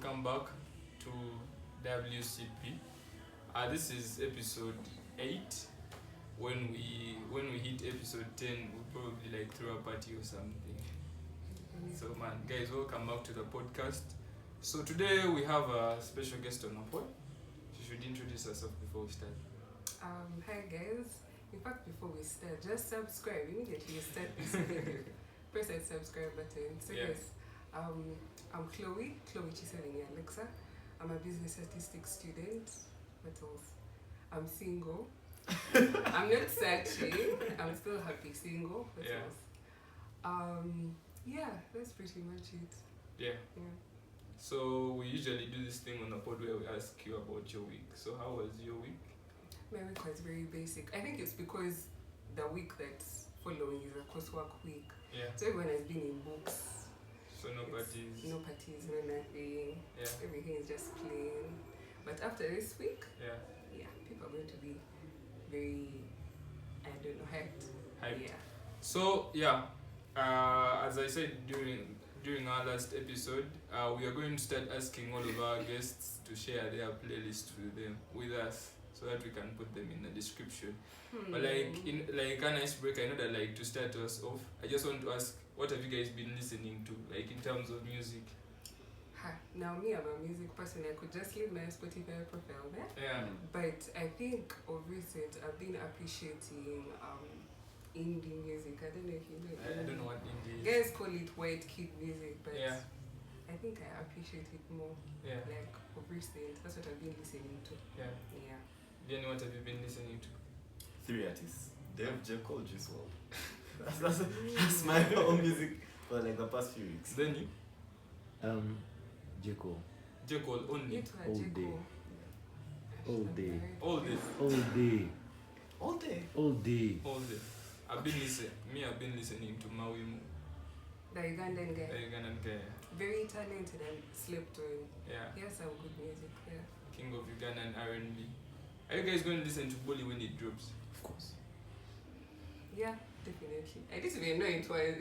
welcome back to WCP. This is episode 8. When we hit episode 10, we'll probably like throw a party or something. So man, guys, welcome back to the podcast. So today we have a special guest on our pod. She should introduce herself before we start. Hi guys. In fact, before we start, just subscribe immediately. You start this video. Press that subscribe button. So yes, I'm Chloe Chiseling Alexa. I'm a business statistics student. What else? I'm single. I'm not searching. I'm still happy single. What else? Yeah, that's pretty much it. Yeah. So we usually do this thing on the pod where we ask you about your week. So how was your week? My week was very basic. I think it's because the week that's following is a coursework week. Yeah. So everyone has been in books. So no parties, no nothing. Yeah. Everything is just plain. But after this week, yeah, people are going to be very, hyped. Yeah. So as I said during our last episode, we are going to start asking all of our guests to share their playlist with us, so that we can put them in the description. But in an icebreaker, I know that to start us off, I just want to ask, what have you guys been listening to, in terms of music? Now me, I'm a music person. I could just leave my Spotify profile there. Yeah. But I think of recent, I've been appreciating indie music. I don't know if you know. I don't know what indie is. Guys call it white kid music, but I think I appreciate it more. Yeah. Of recent, that's what I've been listening to. Yeah. Vianney, what have you been listening to? 3 artists. Dave, J. Cole, Juice WRLD. That's my own music for the past few weeks. Then you? J. Cole. J. Cole only. All day. I've been listening to Mawimu. The Ugandan guy. guy. Very talented and slept on. Yeah. He has some good music. Yeah. King of Ugandan R&B. Are you guys going to listen to Bolly when it drops? Of course. Yeah, definitely. I didn't even know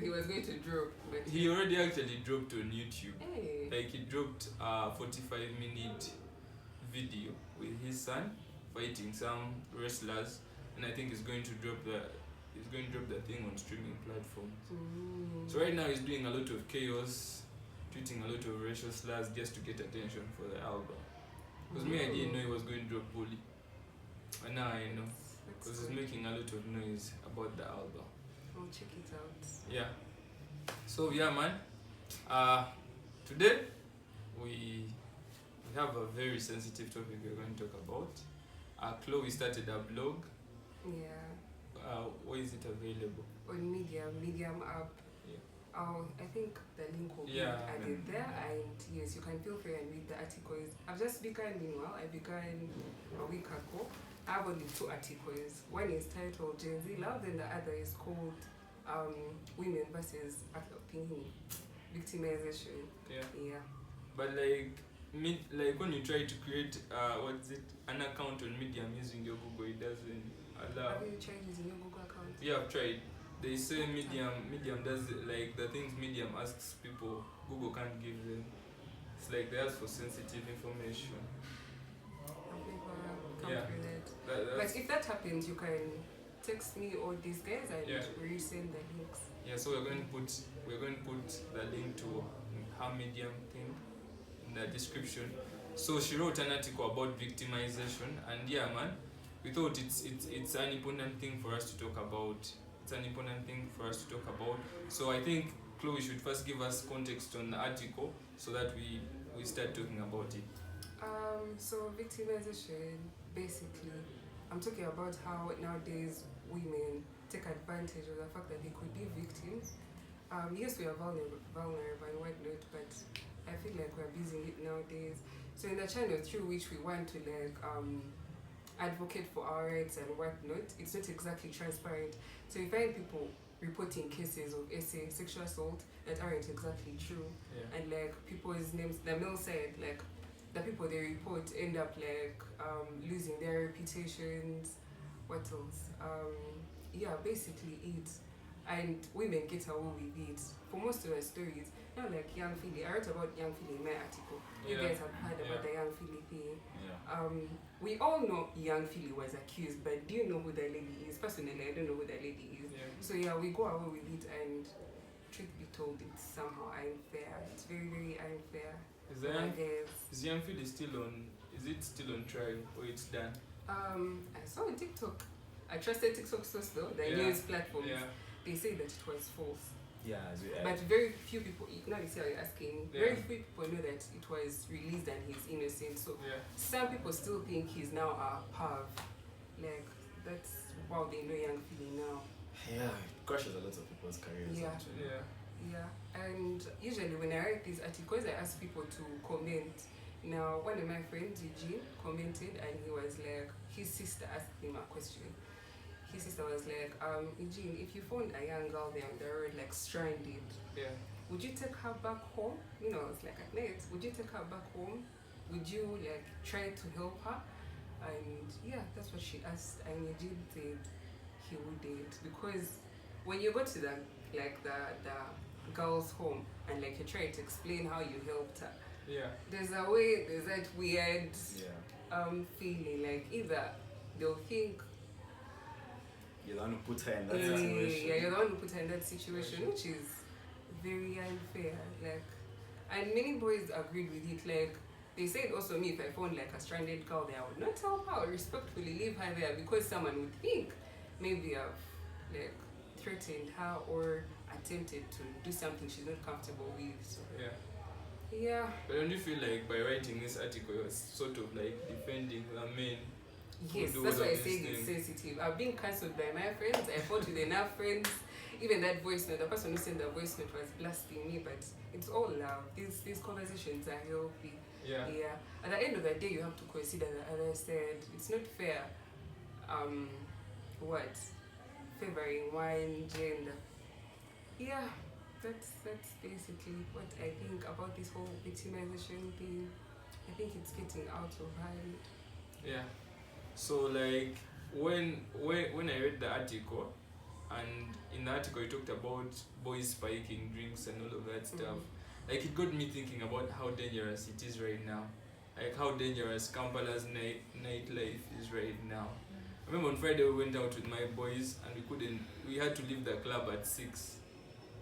he was going to drop. But he already actually dropped on YouTube. Hey. He dropped a 45-minute video with his son fighting some wrestlers, and I think he's going to drop the thing on streaming platforms. So right now he's doing a lot of chaos, tweeting a lot of racial slurs just to get attention for the album. Because me, I didn't know he was going to drop Bully. And now I know. Because he's making a lot of noise about the album. I'll check it out. Yeah. So man. Today we have a very sensitive topic we're going to talk about. Chloe started a blog. Yeah. Where is it available? On Medium app. Yeah. I think the link will be added there, and yes, you can feel free and read the articles. I began a week ago. I have only 2 articles. One is titled Gen Z Love, and the other is called Women versus Victimization. Yeah. But when you try to create an account on Medium using your Google, it doesn't allow. Have you tried using your Google account? Yeah, I've tried. They say Medium does the things Medium asks people, Google can't give them. It's they ask for sensitive information. I've never come through that. But if that happens, you can text me or these guys and resend the links. Yeah, so we're going to put the link to her Medium thing in the description. So she wrote an article about victimization, and we thought it's an important thing for us to talk about. So I think Chloe should first give us context on the article so that we start talking about it. So victimization, basically, I'm talking about how nowadays women take advantage of the fact that they could be victims. Yes, we are vulnerable and whatnot, but I feel like we're abusing it nowadays. So in the channel through which we want to advocate for our rights and whatnot, it's not exactly transparent. So you find people reporting cases of sexual assault that aren't exactly true, and people's names, the male side, the people they report end up losing their reputations. What else? Basically it. and women get away with it. For most of the stories, like young Philly, I wrote about young Philly in my article. You guys have heard about the young Philly thing. Yeah. We all know young Philly was accused, but do you know who the lady is? Personally, I don't know who the lady is. Yeah. So we go away with it, and truth be told, it's somehow unfair. It's very, very unfair. Is young Philly still on? Is it still on trial or it's done? I saw on TikTok. I trusted TikTok source though, the news platforms. Yeah. They say that it was false. Yeah, But very few people, now you see how you're asking, Yeah. very few people know that it was released and he's innocent. So some people still think he's now a perv. Like, that's wow, they know young Philly now. Yeah, it crushes a lot of people's careers. Yeah. Actually. Yeah, and usually when I write these articles, I ask people to comment. Now, one of my friends, Eugene, commented, and he was like, his sister asked him a question. His sister was like, Eugene, if you found a young girl there on the road, like stranded, would you take her back home? You know, it's like at night, would you take her back home? Would you like try to help her? And yeah, that's what she asked, and Eugene said he wouldn't, because when you go to the girl's home and like you try to explain how you helped her, there's that weird feeling, like either they'll think you're the one who put her in that situation. Yeah, you're the one who put her in that situation, which is very unfair. Like, and many boys agreed with it. Like, they said also me, if I found like a stranded girl there, I would not help her, I would respectfully leave her there, because someone would think maybe I've like threatened her or attempted to do something she's not comfortable with. So, yeah. But don't you feel like by writing this article, you're sort of like defending the men? Yes, that's why I say it's sensitive. I've been cancelled by my friends. I fought with enough friends. Even that voice note, the person who sent the voice note was blasting me, but it's all love. These conversations are healthy. Yeah. At the end of the day, you have to consider the other side. It's not fair. Favoring one gender. Yeah, that's basically what I think about this whole victimization thing. I think it's getting out of hand. Yeah. So like when I read the article, and in the article it talked about boys spiking drinks and all of that stuff, like it got me thinking about how dangerous it is right now, like how dangerous Kampala's nightlife is right now. I remember on Friday we went out with my boys and we had to leave the club at 6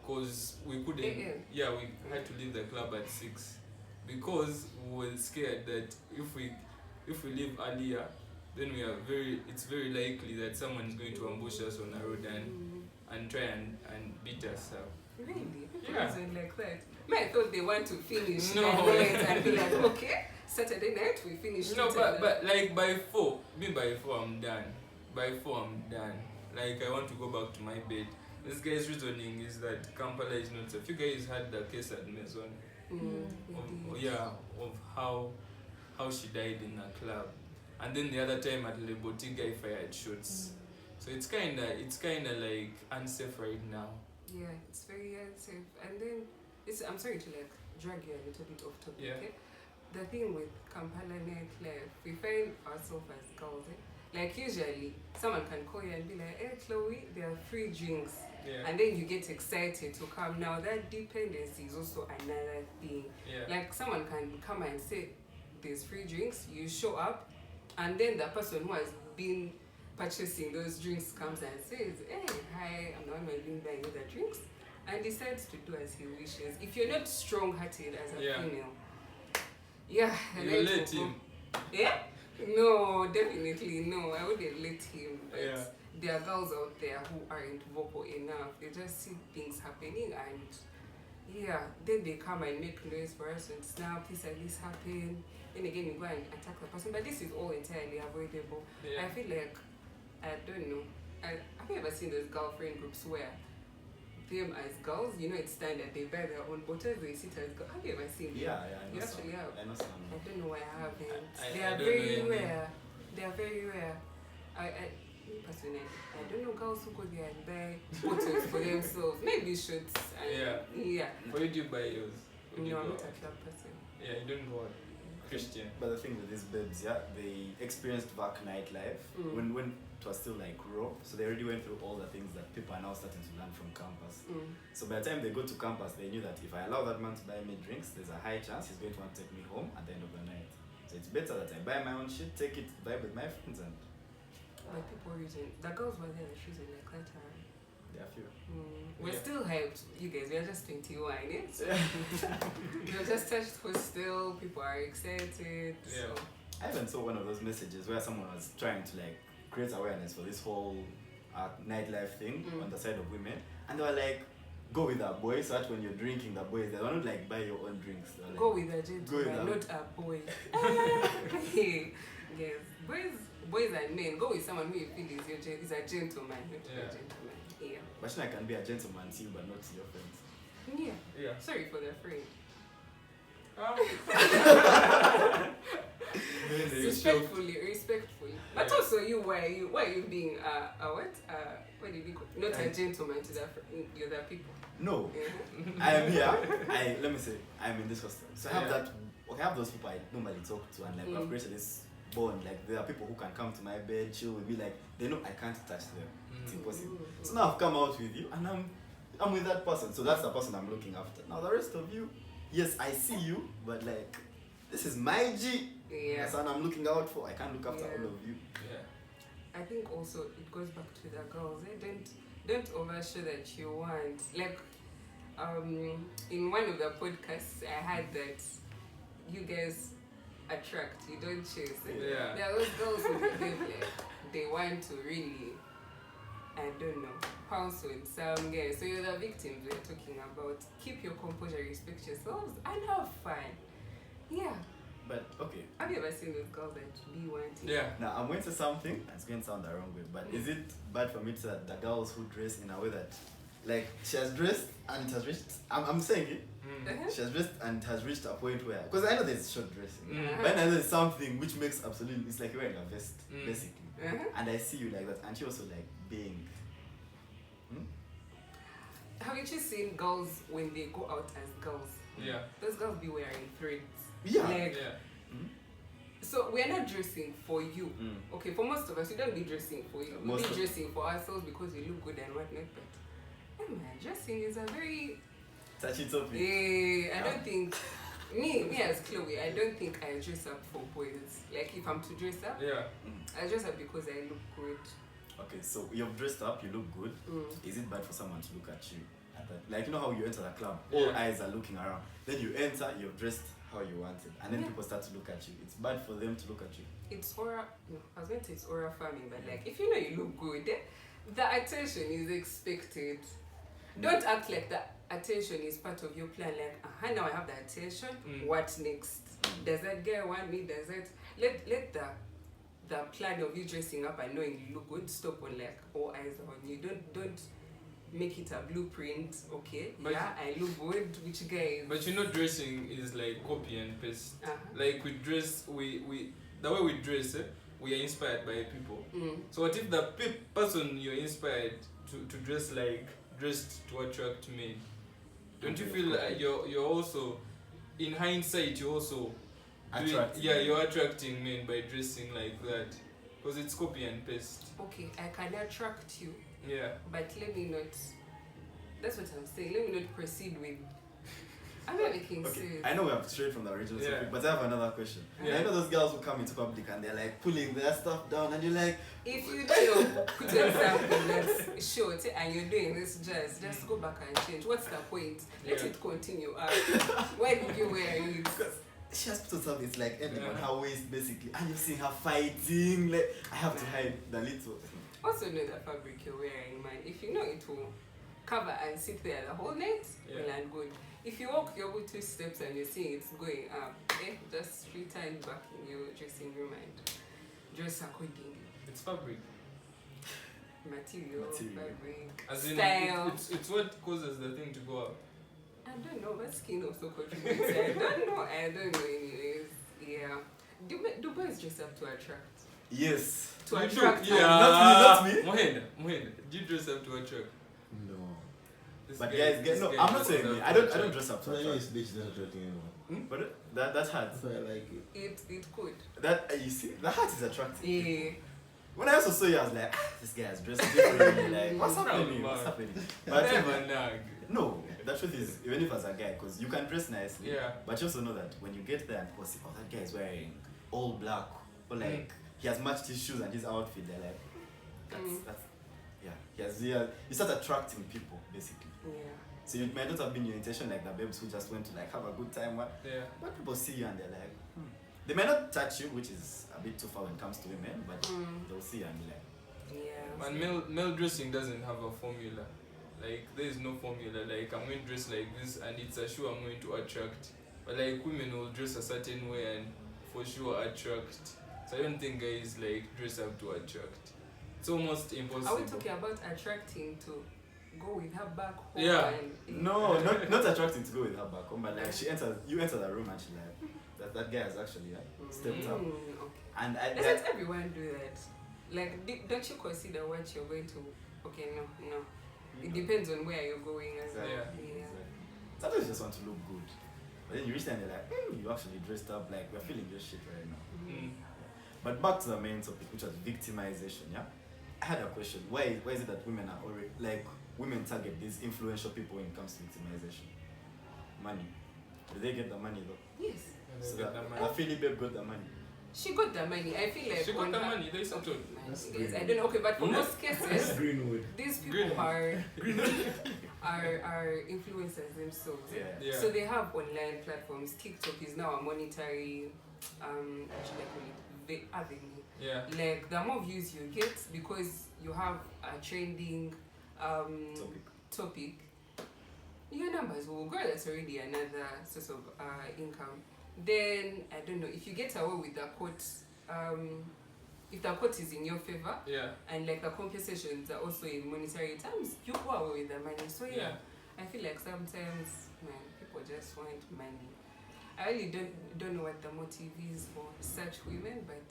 because we couldn't. We had to leave the club at 6 because we were scared that if we leave earlier, then it's very likely that someone is going to ambush us on the road and try and beat us up. Really? People isn't like that. I thought they want to finish No. and be like, okay, Saturday night we finish. No, but like by 4 I'm done. By 4 I'm done. Like I want to go back to my bed. This guy's reasoning is that Kampala is not safe. You guys had the case at Maison of how she died in a club. And then the other time at Leboti, guy fired shots. So it's kinda like unsafe right now. Yeah, it's very unsafe. And then I'm sorry to like drag you a little bit off topic. Yeah. Okay? The thing with Kampala nightlife, we find ourselves as girls. Like usually, someone can call you and be like, "Hey Chloe, there are free drinks," and then you get excited to come. Now that dependency is also another thing. Like someone can come and say, "There's free drinks." You show up. And then the person who has been purchasing those drinks comes and says, "Hey, hi, I'm the one who has been buying the drinks," and decides to do as he wishes. If you're not strong-hearted as a female, you let him. Yeah? No, definitely no. I wouldn't let him. But there are girls out there who aren't vocal enough. They just see things happening and then they come and make noise for us and snap, this and this happened. Then again you go and attack the person. But this is all entirely avoidable. I feel like, I don't know, have you ever seen those girlfriend groups where them as girls, you know it's standard, they buy their own bottles, they sit as girls. Have you ever seen them? Yeah, I know. You actually have? I know some. I don't know why I haven't. They I are don't very know rare. They are very rare. Me personally, I don't know girls who go there and buy bottles for themselves. Maybe shots. Where do you buy yours? No, I'm not a club person. Yeah, you don't go out. Christian. But the thing with these babes, yeah, they experienced back nightlife when it was still like raw. So they already went through all the things that people are now starting to learn from campus. So by the time they go to campus, they knew that if I allow that man to buy me drinks, there's a high chance he's going to want to take me home at the end of the night. So it's better that I buy my own shit, take it, vibe with my friends, and Like people using the girls were there using like that time. there are few. We're Yeah. still hyped, you guys. We're just 21, yeah? So we're just touched for still. People are excited. Yeah. So. I even saw one of those messages where someone was trying to like create awareness for this whole nightlife thing on the side of women, and they were like, go with a boy, so that when you're drinking the boys, they don't like buy your own drinks. They were like, Go with a gentleman, not a boy. Yes, boys and men. Go with someone who you feel is a gentleman, not a gentleman. Yeah. but I can be a gentleman to you, but not to your friends. Yeah. Yeah. Sorry for the friend. Respectfully. But also you, why are you being what? What did you call? Not a gentleman to the other people. No, Yeah. I am here. Let me say, I'm in this hostel. So I have I have those people I normally talk to, and like I've created this bond. Like there are people who can come to my bed, chill with me. Like they know I can't touch them. It's impossible. So now I've come out with you, and I'm with that person. So that's the person I'm looking after. Now the rest of you, yes, I see you, but like this is my G. Yeah. That's what I'm looking out for. I can't look after all of you. Yeah. I think also it goes back to the girls. Don't overshow that you want. Like in one of the podcasts I had that you guys attract, you don't chase. Yeah. There are those girls who behave like they want to really, I don't know, pounce on some guys. So you're the victims we're talking about. Keep your composure, respect yourselves, and have fun. Yeah. But okay. Have you ever seen those girls that be wanting? Yeah. Now I'm going to say something, and it's going to sound the wrong way, but is it bad for me to say that the girls who dress in a way that, like, she has dressed and it has reached, I'm saying it, she has dressed and it has reached a point where, because I know there's short dressing, but I know there's something which makes absolutely, it's like you're wearing a vest, basically, and I see you like that, and she also like being. Have you just seen girls when they go out as girls? Yeah. Those girls be wearing threads. Yeah. Like, Yeah. so we're not dressing for you. Okay, for most of us, we don't be dressing for you. We be dressing for ourselves because we look good and whatnot. But man, dressing is a very Touchy topic. I don't think me as Chloe, I don't think I dress up for boys. Like if I'm to dress up, Yeah. I dress up because I look good. Okay, so you've dressed up, you look good. Is it bad for someone to look at you? Like, you know how you enter the club, all eyes are looking around. Then you enter, you've dressed how you wanted, and then people start to look at you. It's bad for them to look at you. It's aura. No, I was going to say it's aura farming, but like if you know you look good, the attention is expected. Don't act like the attention is part of your plan. Like, now I have the attention. What next? Does that guy want me? Does that let the plan of you dressing up and knowing you look good stop on like all eyes are on you. Don't make it a blueprint. Okay, But I look good. Which guy? But you know, dressing is like copy and paste. Like we dress, we the way we dress, we are inspired by people. So what if the person you're inspired to dress like dressed to attract men? Don't you feel like you're also, in hindsight, you also you're attracting men by dressing like that, because it's copy and paste. Okay, I can attract you. Yeah. But let me not. That's what I'm saying. Let me not proceed with. I'm not making sense. I know we have strayed from the original topic, but I have another question. Yeah. I know those girls who come into public and they're like pulling their stuff down, and you're like, if you don't know, put on something that's short and you're doing this just go back and change. What's the point? Let it continue. Why did you wear it? she has put on something, it's like ending on her waist basically, and you're seeing her fighting. Like, I have to hide the little. Also know the fabric you're wearing, man. If you know it will cover and sit there the whole night, well and good. If you walk your way 2 steps and you see it's going up, just return back in your dressing room and dress accordingly. It's fabric. Material. Fabric, as in style. It's what causes the thing to go up. I don't know, but skin also contributes. I don't know anyways. Yeah. Do boys dress up to attract? Yes. To attract? Yeah. Not me. Mohenda, do you dress up to attract? No. But guys, no, I'm not saying me. I don't dress up to So I know attract. this bitch doesn't attract anyone. But That heart. That's why I like it. It could. That you see, the heart is attractive. Yeah. When I also saw you, I was like, this guy is dressed differently. Like, what's happening? What's happening? But Never nag. no, the truth is, even if as a guy, because you can dress nicely, Yeah. but you also know that when you get there and people see, oh, that guy is wearing all black, or like he has matched his shoes and his outfit, they're like, that's yeah. You start attracting people basically. Yeah. So it might not have been your intention, like the babes who just went to like have a good time, Yeah. but people see you and they're like, they might not touch you, which is a bit too far when it comes to women, but they'll see you and be like, Yeah. And male dressing doesn't have a formula. Like there is no formula. Like I'm going to dress like this, and it's a shoe I'm going to attract. But like women will dress a certain way and for sure attract. So I don't think guys like dress up to attract. It's almost impossible. Are we talking about attracting to go with her back home? Yeah. no, not attracting to go with her back home, but like you enter the room and she's like, that guy has actually stepped up. Okay. And Doesn't everyone do that? Like, don't you consider what you're going to? Okay, no. It depends on where you're going as well. Yeah. Sometimes you just want to look good, but then you reach there and you're like, you actually dressed up, like we're feeling your shit right now. But back to the main topic, which was victimization. Yeah, I had a question. Why is it that women are already like women target these influential people when it comes to victimization? Money. Do they get the money though? Yes. So Get that the money. Philly babe got the money. She got the money. I feel like She got on the her- money. They settled. That's Yes, green. I don't know. Okay, but for Mm. most That's cases, Greenwood. these people Green. are influencers themselves. Yeah. So they have online platforms. TikTok is now a monetary, actually I call it avenue. Yeah. Like the more views you get because you have a trending topic, your numbers will grow. That's already another source of income. Then I don't know if you get away with the quote. If the quote is in your favor, Yeah. and like the compensations are also in monetary terms, you go away with the money. So yeah, I feel like sometimes, man, people just want money. I really don't know what the motive is for such women, but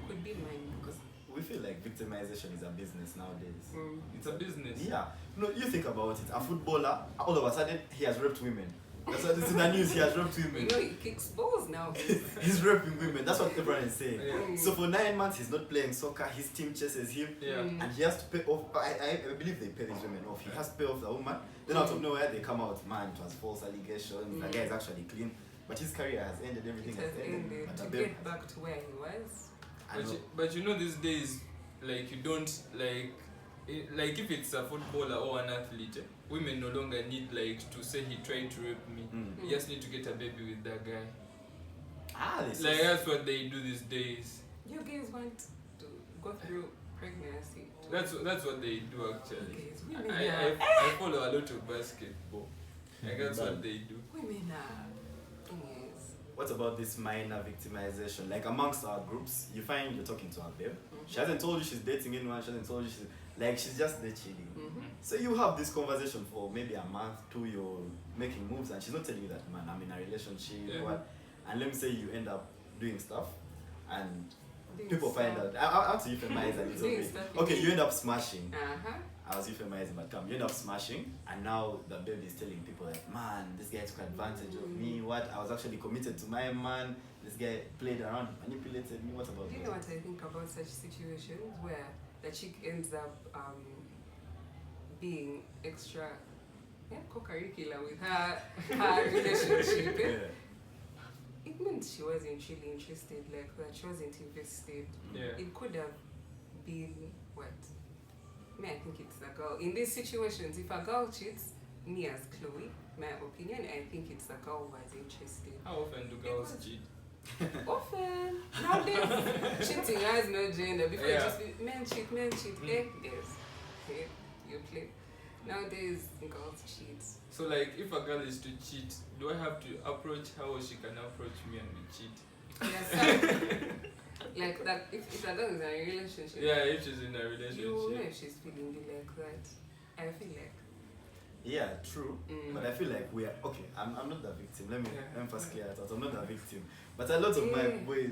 could be money. Because we feel like victimization is a business nowadays. It's a business. Yeah. No, you think about it. A footballer, all of a sudden, he has raped women. That's what it's in the news. He has raped women. You know, he kicks balls now. He's raping women. That's what everyone is saying. Yeah. So for 9 months, he's not playing soccer. His team chases him. Yeah. And he has to pay off. I believe they pay these women off. He has to pay off the woman. Then out of nowhere, they come out, man, it was false allegations. The guy is actually clean. But his career has ended. Everything It has ended But to the babe get back to where he was. I know. But you know these days, like you don't like if it's a footballer or an athlete, women no longer need like to say he tried to rape me. You just need to get a baby with that guy. This Like is- that's what they do these days. You guys want to go through pregnancy. That's what they do actually. Guys, women I follow a lot of basketball. Like that's what they do. women are. Yes. What about this minor victimization? Like amongst our groups, you find you're talking to her babe. She hasn't told you she's dating anyone. She hasn't told you she's just there chilling. So you have this conversation for maybe a month, 2. You're making moves, and she's not telling you that, man, I'm in a relationship. Yeah. What? And let me say you end up doing stuff, and Doing people find stuff. out. I have to euphemize a little Doing bit. stuff Okay, again. you end up smashing. Uh-huh. I was euphemizing, but come, you end up smashing, and now the baby is telling people like, man, this guy took advantage of me. What? I was actually committed to my man. This guy played around, manipulated me. What about Do you know what I think about such situations where the chick ends up being extra co-curricular with her relationship? Yeah. It means she wasn't really interested, like that she wasn't invested. Yeah. It could have been what? Me, I think it's a girl. In these situations, if a girl cheats, me as Chloe, my opinion, I think it's a girl who was interested. How often do girls cheat? Often. Nowadays, cheating has no gender. Before Yeah. it just be men cheat. Yes. Okay, you play. Nowadays, girls cheat. So like if a girl is to cheat, do I have to approach her or she can approach me and we cheat? Yes, like that, if a girl is in a relationship, Yeah, if she's in a you know relationship. if she's feeling you like that. I feel like Yeah, true. But I feel like we are okay. I'm not the victim. Let me first clear that out. I'm not the victim. But a lot of my boys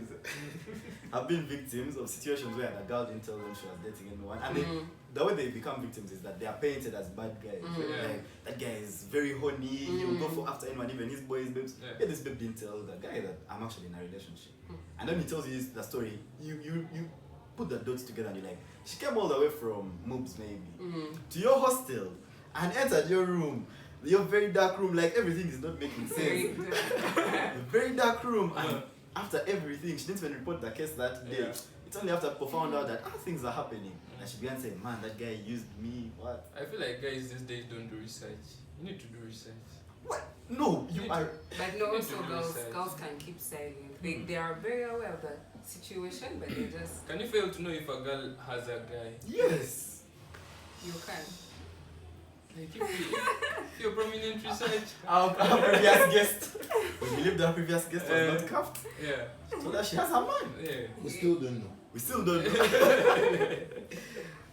have been victims of situations where a girl didn't tell them she was dating anyone. And the way they become victims is that they are painted as bad guys. Like, that guy is very horny, he'll go for after anyone, even his boys, babes. Yeah, this babe didn't tell the guy that I'm actually in a relationship. And then he tells you the story, you put the dots together and you're like, she came all the way from Moobs maybe to your hostel and entered your room. Your very dark room, like everything is not making sense. Very dark room, and after everything, she didn't even report the case that day. It's only after people found out that things are happening, and she began saying, "Man, that guy used me." What? I feel like guys these days don't do research. You need to do research. What? No, you are. But no, also girls can keep silent. They are very aware of the situation, but they just. Can you fail to know if a girl has a guy? Yes. You can. Like if you're prominent research. Our previous guest. We believe the previous guest was not cuffed. Yeah. So that she has a man. Yeah. We still don't know. We still don't know.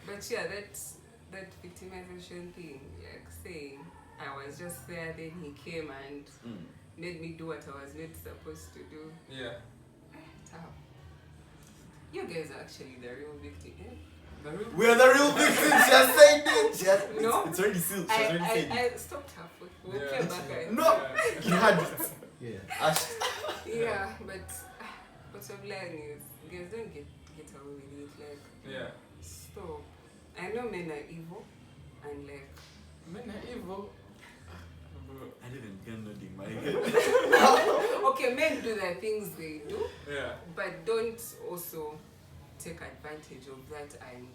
But yeah, that victimization thing, like saying I was just there, then he came and made me do what I was not supposed to do. Yeah. Tough. You guys are actually the real victim. Yeah? We're the real victims. She has said it. No. It's already sealed. She has already said it. I stopped her foot. We'll play back and No, you had it. Yeah. Ash. yeah, but bottom line is, guys, don't get away with it. Like, Yeah. stop. I know men are evil, and like, Men are evil. Bro. I didn't even nodding my head. okay, men do the things they do, Yeah. but don't also take advantage of that and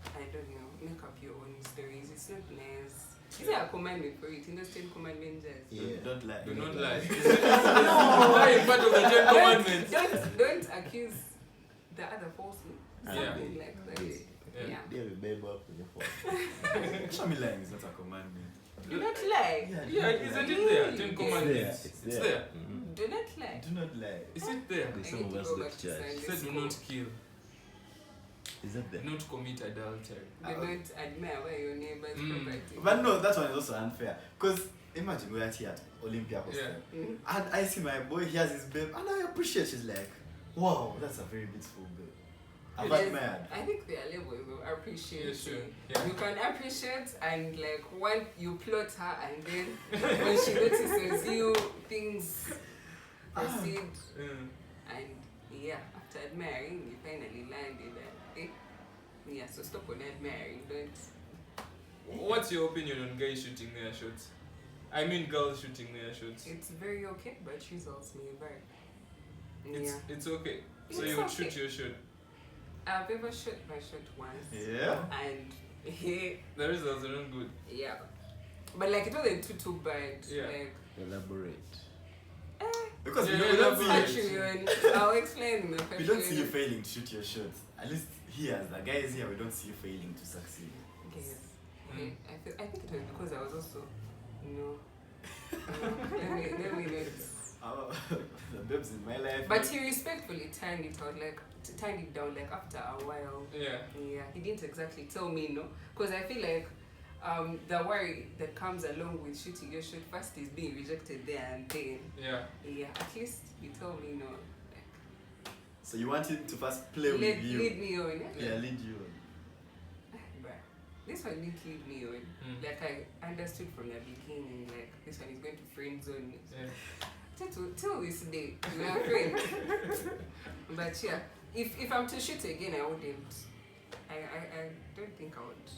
I don't know, make up your own stories. It's not nice. Is there a commandment for it in those 10 commandments? Yeah. Don't lie. Do not lie. No. Why is part of the 10 commandments? Don't accuse the other falsely. Yeah. Something like that. Yeah. They have a babe up in the phone. Show me lying is not a commandment. Do not lie. Yeah, isn't it there? 10 commandments. It's It's there. there. Do not lie. Do not lie. Is it there? There's I some need of to us go that back to judge. Sunday It said do school. not kill. Is that there? Not commit adultery. Do not admire where your neighbor's property. But no, that one is also unfair. Because imagine we're here at Olympia Hostel. Yeah. And I see my boy, he has his babe, and I appreciate. She's like, wow, that's a very beautiful babe. I'm Yes, admired. I think there are levels of appreciation. Yeah, sure. Yeah. You can appreciate and like when you plot her and then when she notices you, things proceed. And yeah, after admiring, you finally landed and yeah, so stop on admiring, don't. What's your opinion on guys shooting their shots? I mean girls shooting their shots. It's very okay, but results may vary. It's okay. So It's you would okay. shoot your shot. I've ever shot my shot once. Yeah. And The results are not good. yeah. But like it wasn't too bad. Yeah. Like Elaborate. Because Yeah, we don't see elaborate. Patreon. I'll explain in the Patreon. we don't see you failing to shoot your shot. At least here, as the guys here, we don't see you failing to succeed. Yes. Mm. I think it was because I was also, let me not. The babes in my life. But he respectfully turned it out, like turned it down, like after a while. Yeah. Yeah, he didn't exactly tell me no, because I feel like the worry that comes along with shooting your shot first is being rejected there and then. Yeah. Yeah, at least you told me no. Like, So you want him to first play with you. lead me on. Yeah, lead you on. But this one didn't lead me on. Mm. Like I understood from the beginning, like this one is going to friend zone me. Yeah. Till this day, we are friends. But yeah, if I'm to shoot again, I wouldn't. I don't think I would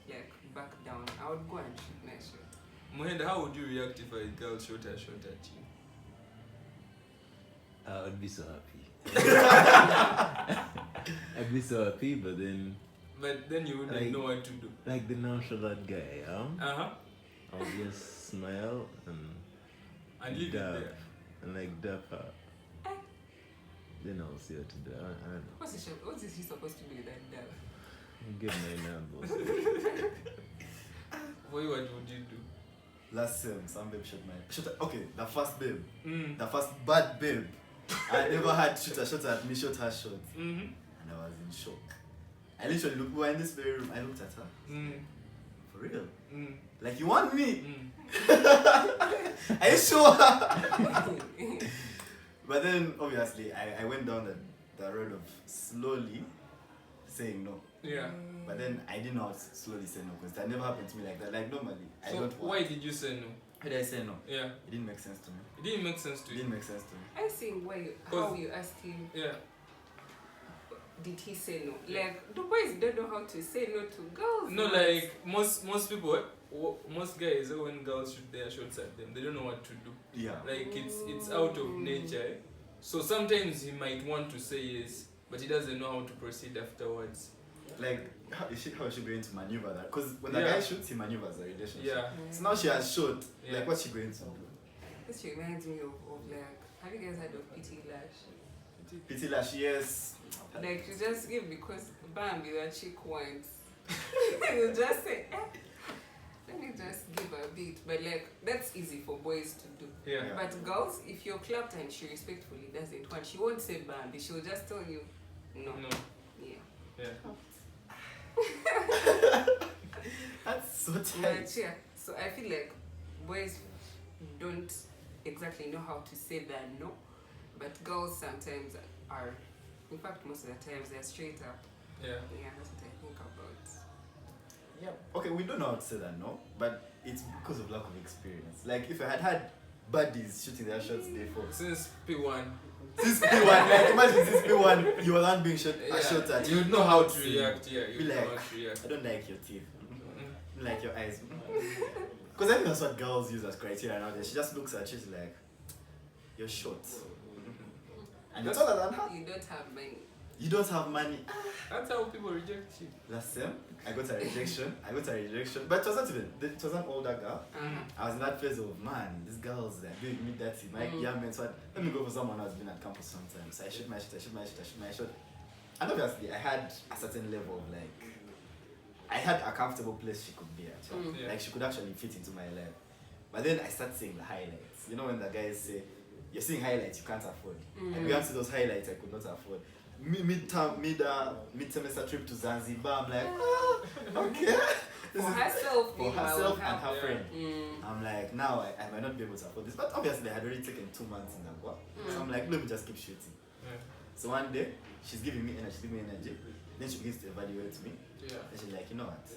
like back down. I would go and shoot my shot. Mohenda, how would you react if a girl shot a shot at you? I would be so happy. I'd be so happy, but then you wouldn't Like- know what to do. like the nonchalant guy, Uh-huh. I'll just smile And leave it dab there. and like dap her. Then I'll see what to do. I don't know. What is he supposed to do with that dab? Get my numbers. For you, what would you do? Last sem, some babe shot okay, the first babe. Mm. The first bad babe. I never had shoot a shot at me, shot her shot. Mm-hmm. And I was in shock. I literally looked, we were in this very room, I looked at her. Mm. For For real? Mm. Like, you want me? Mm. Are you sure? But then, obviously, I went down the road of slowly saying no. Yeah. But then I didn't know how to slowly say no because that never happened to me like that. Like, normally, I So don't want. why did you say no? Why did I say no? Yeah. It didn't make sense to me. It didn't make sense to It you. didn't make sense to me. I think how you asked him, Yeah. did he say no? Like, the boys don't know how to say no to girls. No, like most people, most guys, when girls shoot their shots at them, they don't know what to do. Yeah. Like it's out of nature. Eh? So sometimes he might want to say yes, but he doesn't know how to proceed afterwards. Like, how is she going to maneuver that? Because when the Yeah. guy shoots, he maneuvers the relationship. Yeah. So now she has shot. Yeah. Like, what's she going to do? This reminds me of like, have you guys heard of Pity Lash? Pity Lash, yes. Like, you just give because Bambi that chick wants. You just say, let me just give a bit. But like, that's easy for boys to do. Yeah. Yeah. But girls, if you're clapped and she respectfully doesn't want, she won't say Bambi. She'll just tell you, no. No. Yeah. Yeah. That's so But tight. yeah, so I feel like boys don't exactly know how to say that no, but girls sometimes are. In fact, most of the times they're straight up. Yeah. Yeah, that's what I think about. Yeah. Okay, we don't know how to say that, no? But it's because of lack of experience. Like, if I had buddies shooting their shots day 4. Since P1. Since P1, like, imagine since P1, you were not being shot at. You know how to react. Yeah. Be You know like, how to react. I don't like your teeth. Mm. I like your eyes. Because I think that's what girls use as criteria nowadays. She just looks at you, she's like, you're short. And you're taller than her. You don't have money. You don't have money. That's how people reject you. Last time, I got a rejection. But it was an older girl. I was in that phase of, man, these girls, they're doing me dirty. My young men, so let me go for someone who's been at campus sometimes. So I shoot my shot. And obviously, I had a certain level of like, I had a comfortable place she could be at. Yeah. Like, she could actually fit into my life. But then I started seeing the highlights. You know when the guys say, you're seeing highlights you can't afford. And we have to see those highlights I could not afford. Mid-semester trip to Zanzibar, I'm like, okay. For herself, For herself and her Yeah. friend. I'm like, now I might not be able to afford this. But obviously, I had already taken 2 months in Agua. So I'm like, let me just keep shooting. Yeah. So one day, she's giving me energy. Then she begins to evaluate me. Yeah. And she's like, you know what?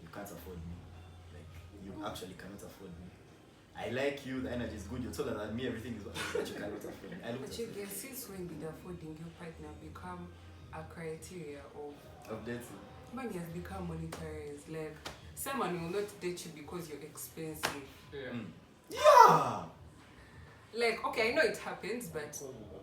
You can't afford me. Like, you actually cannot afford me. I like you, the energy is good, you're taller than me, everything is what, but you cannot afford me. I looked But at you her. can since when did affording your partner become a criteria of Dating. money has become monetized. Like, someone will not date you because you're expensive. Yeah. Yeah! Like, okay, I know it happens, but I don't know.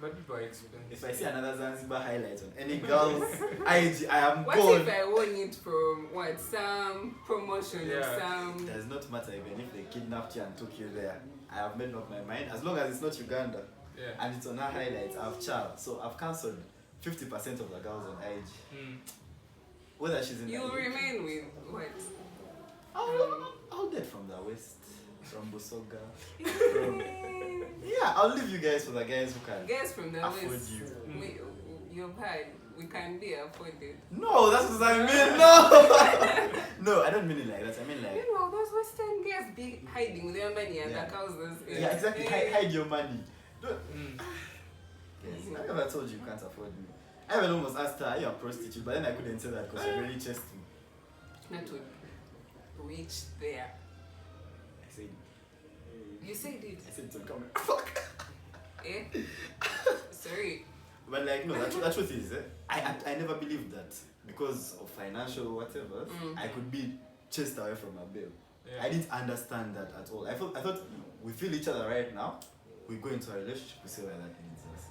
But people are expensive. If I see another Zanzibar highlight on any girl's IG, I am What gone. if I won it from some promotion or Yeah. some? It does not matter even if they kidnapped you and took you there. I have made up my mind. As long as it's not Uganda Yeah. and it's on her highlights, I've charged. So I've cancelled 50% of the girls on IG. Mm. Whether she's in You the remain with what? I'll date from the west, from Busoga. Yeah, I'll leave you guys for the guys who can. Guys from the Afford west, you. you've heard, we can be afforded. No, that's what I mean. No, no, I don't mean it like that. I mean like, Meanwhile, those Western guys be hiding with their money and Yeah. the houses. yeah, exactly. Hide your money. Don't. Mm. Yes, I never told you you can't afford me. I even almost asked her, are you a prostitute? But then I couldn't say that because she really chased me. Not to reach there. I said, You said it, it's on camera. Fuck. eh? Sorry. But like, no, the truth is, I never believed that because of financial whatever, I could be chased away from a babe. Yeah. I didn't understand that at all. I thought we feel each other right now. We go into a relationship, we see where that leads us.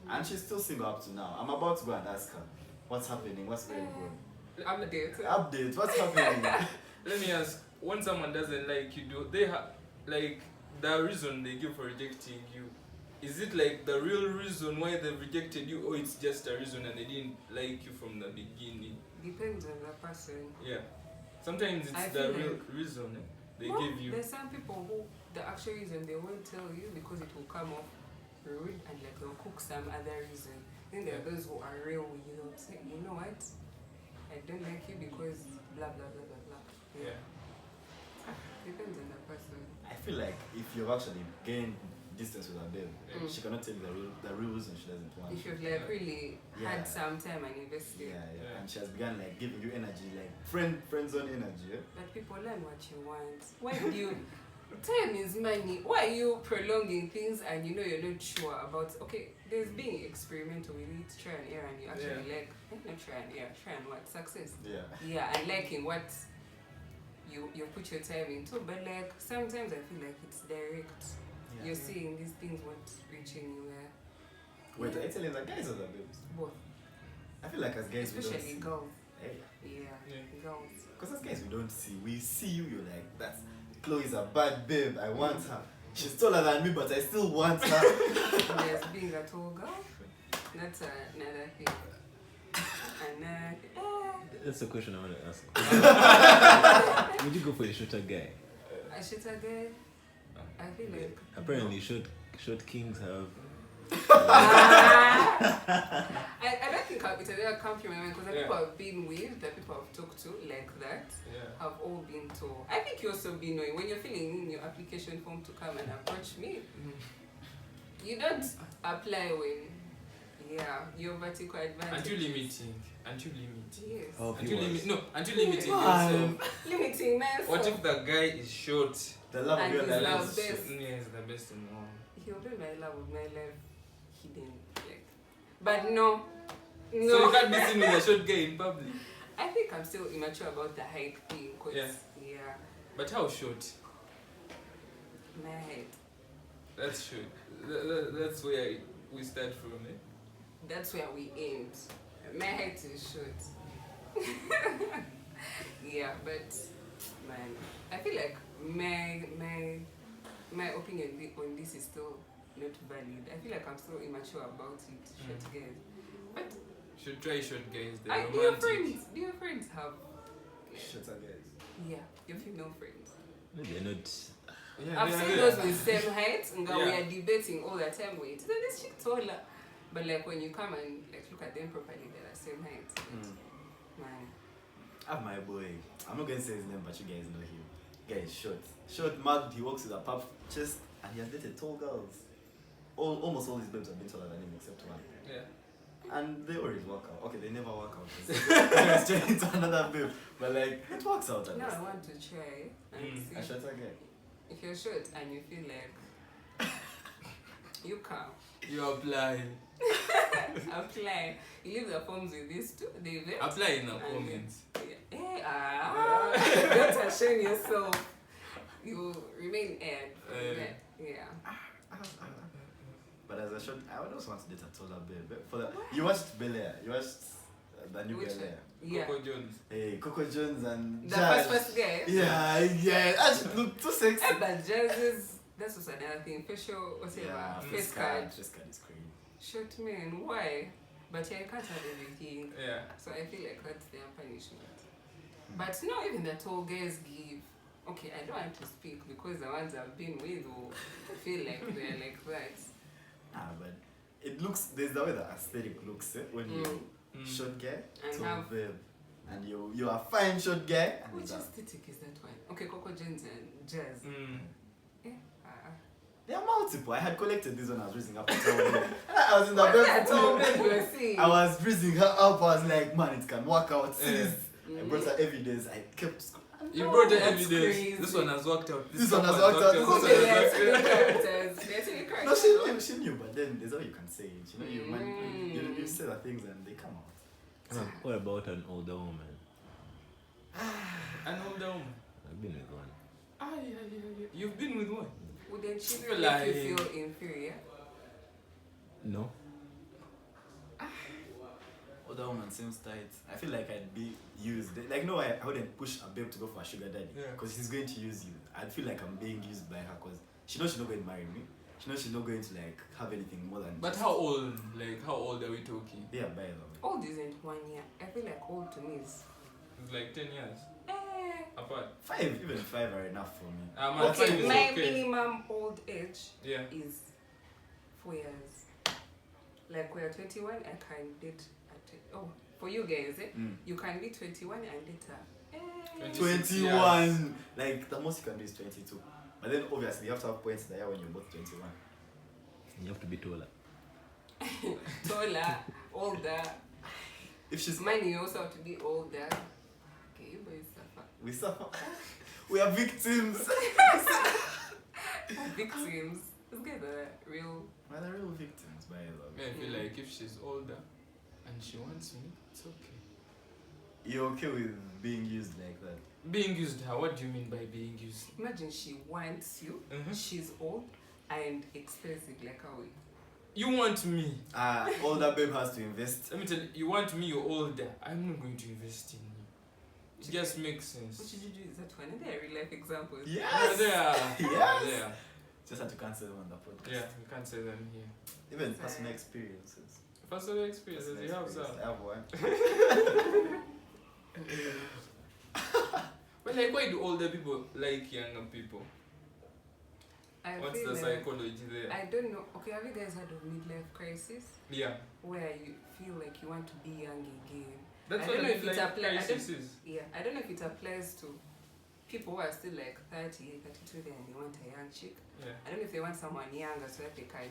And she's still single up to now. I'm about to go and ask her, what's happening? What's going on? Update. Update, what's happening? Let me ask, when someone doesn't like you, do they have, like, the reason they give for rejecting you, is it like the real reason why they rejected you, or it's just a reason and they didn't like you from the beginning? Depends on the person. Yeah. Sometimes I it's the feel real like- reason they No, give you. There's some people who the actual reason they won't tell you because it will come off rude and like they'll cook some other reason. Then there are those who are real with you. They'll say, you know what? I I don't like you because blah blah blah blah blah. Yeah. Depends on the person. I feel like if you've actually gained distance with her babe, Mm. she cannot tell you the real reason she doesn't want If you. you've like really Yeah. had some time and invested. Yeah. And she has begun like giving you energy, like friend zone energy. Yeah? But people learn what you want. Why do you time is money? Why are you prolonging things and you know you're not sure about okay, there's being experimental with it, try and error and you actually like not try and error, try and what? Success. Yeah. Yeah, and liking what you put your time into. But like sometimes I feel like it's direct. You're seeing these things won't reach anywhere. Wait, the aliens are guys or the babes? Both. I feel like as guys Especially we don't girls. see. Yeah, girls. Because as guys we don't see. We see you, you're like, that's Chloe's a bad babe, I want her. She's taller than me, but I still want her. Yes, being a tall girl, that's another thing. That's a question I want to ask. Would you go for a shorter guy? A shorter guy, I feel like. Apparently, short kings have. I don't think it's a compliment because the people I've been with, the people I've talked to like that, have all been tall. I think you also be knowing when you're filling in your application form to come and approach me. You don't apply when, you're vertical advantage. Aren't you limiting? Yes. Oh, Aren't you limiting Why? yourself? Limiting myself. What if the guy is short? The love And of your he's life love is best. short. Yeah, it's the best in the world. He'll be my love of my life hidden. Like, but no. So you can't be seen with a short guy in public. I think I'm still immature about the height thing. Yeah. But how short? My height. That's short. That's where we start from, eh? That's where we aimed. My height is short. Yeah, but man, I feel like my opinion on this is still not valid. I feel like I'm still immature about it. Short guys. But Should try short guys. They're do your romantic. friends have Shorter guys. your female friends? No, they're not. Yeah, I've seen those with same height and we Yeah. are debating all the time, wait, then this chick taller. But like when you come and like look at them properly, they're the same height. Man. I have my boy. I'm not going to say his name, but you guys know him. Guy is short. Short, mugged, he walks with a puff chest, and he has dated tall girls. Almost all his babes have been taller than him except one. Yeah. And they always work out. Okay, they never work out. They're straight into another babe. But like, it works out at Now least. I want to try and A see shorter guy. if you're short and you feel like you come. You apply. Apply. You leave the forms with these two. They vet. Apply in the And comments. Don't shame yourself. You will remain aired. But as a short, I would also want to date a taller babe. For the, you watched Bel Air. You watched the new Which Bel Air. Yeah. Coco Jones. Hey, Coco Jones and The Jazz. first guy. Yeah. That should look too sexy. But Jazz is, that's also another thing. Facial, whatever. Yeah, Face card. Face card is crazy. Short men, why? But yeah, I can't have everything. Yeah. So I feel like that's their punishment. But not even the tall guys give. Okay, I don't want to speak because the ones I've been with will feel like they're like that. But it looks, there's the way the aesthetic looks when you short guy And to have- babe. And you are fine short guy. And Which it's a- aesthetic is that one? Okay, Coco Jones and Jazz. there are multiple. I had collected this when I was raising up. I was in the What's bed that for tall 2 babe you were seeing? I was raising her up. I was like, man, it can work out. Sis. I brought her evidence. I kept. You brought the that's evidence. crazy. This one has worked out. This one has worked out. This This one one has has worked out. characters. They're actually No, characters. she knew, but then there's how you can say it. You know, you say the things and they come out. What about an older woman? An older woman. I've been with one. Yeah. You've been with one? Wouldn't she You're make you lying. feel inferior? No. Other woman seems tight. I feel like I'd be used. Like, no, I wouldn't push a babe to go for a sugar daddy. Yeah. Because she's going to use you. I'd feel like I'm being used by her because she knows she's not going to marry me. She knows she's not going to, like, have anything more than. But just- how old? Like, how old are we talking? Yeah, by the way. Old isn't 1 year. I feel like old to me is. It's like 10 years Eh. apart. 5, even 5 are enough for me. My Okay, five is my okay. minimum old age Yeah. is 4 years. Like when you're 21, I can date at for you guys, you can be 21 and later. 21. Like the most you can do is 22. But then obviously you have to have points there when you're both 21. You have to be taller. Taller, older. If she's Money, you also have to be older. Okay, you boys suffer. we suffer. We are victims. Victims. Let's get the real. We're the real victims, by the way. I feel like if she's older and she wants me, it's okay. You're okay with being used like that? Being used how? What do you mean by being used? Imagine she wants you, she's old and expensive like how we. You want me. Older babe has to invest. Let me tell you, you want me, you're older. I'm not going to invest in you. It just makes sense. What should you do? Is that one? And there are real life examples. Yes! Yes! Yes! Just had to cancel them on the podcast. Yeah, we can't say them here. Even personal experiences. Personal experiences, you have some. I have one. But like, why do older people like younger people? I What's feel the like- psychology there? I don't know. Okay, have you guys heard of midlife crisis? Yeah. Where you feel like you want to be young again. That's I what don't know if it midlife applies. crisis is. Yeah, I don't know if it applies to people who are still like 30, 32 there and they want a young chick. Yeah. I don't know if they want someone younger so that they can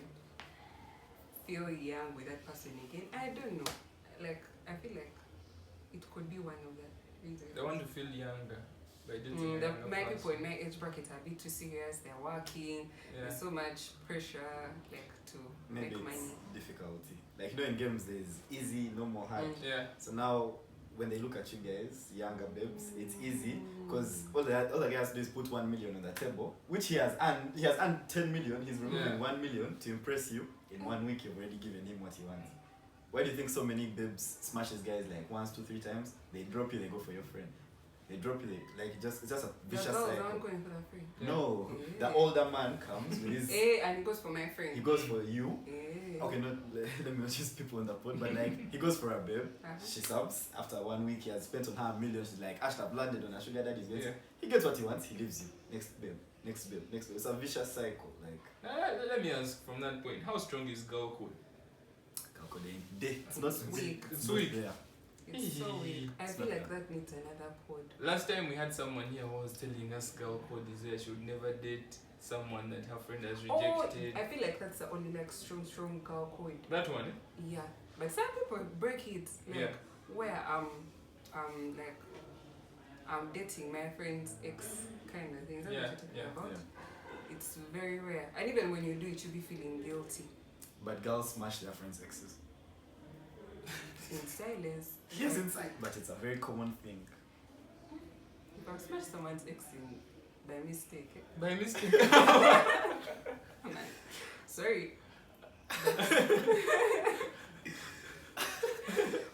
feel young with that person again. I don't know. Like, I feel like it could be one of the reasons. They want to feel younger by dating a My younger people in person. my age bracket are a bit too serious. They're working. Yeah. There's so much pressure, like to Maybe make it's money. difficulty. Like, you know, in games there's easy, no more hard. Yeah. So now, when they look at you guys, younger babes, it's easy because all the guy has to do is put 1 million on the table, which he has earned. He has earned 10 million. He's removing Yeah. 1 million to impress you. In 1 week, you've already given him what he wants. Why do you think so many babes smashes guys like once, 2, 3 times? They drop you, they go for your friend. They drop you, it's just a The vicious girls cycle. aren't going for the free. No, Yeah. the older man comes with his. And he goes for my friend. He goes for you. Eh. Okay, not let me not use people on the pod, but like he goes for a babe. She subs. After 1 week, he has spent on her a million. She's like, I've landed on a sugar daddy's bed. Yeah. He gets what he wants. He leaves you. Next babe. Next babe. Next babe. It's a vicious cycle. Like, Let me ask from that point, how strong is girl code? it's not Weak. It's not weak. there. It's so weak. I It's feel not like that needs another pod. Last time we had someone here who was telling us girl code is there, she would never date someone that her friend has rejected. I feel like that's the only like strong girl code. That one, Yeah, but some people break it. Like Yeah. where like I'm dating my friend's ex kind of thing. Is that Yeah, what you're talking yeah, about? Yeah. It's very rare, and even when you do it, you'll be feeling guilty But girls smash their friends' exes. in silence. Yes, inside. But it's a very common thing. If I smash someone's ex in by mistake, by mistake. I'm like, sorry.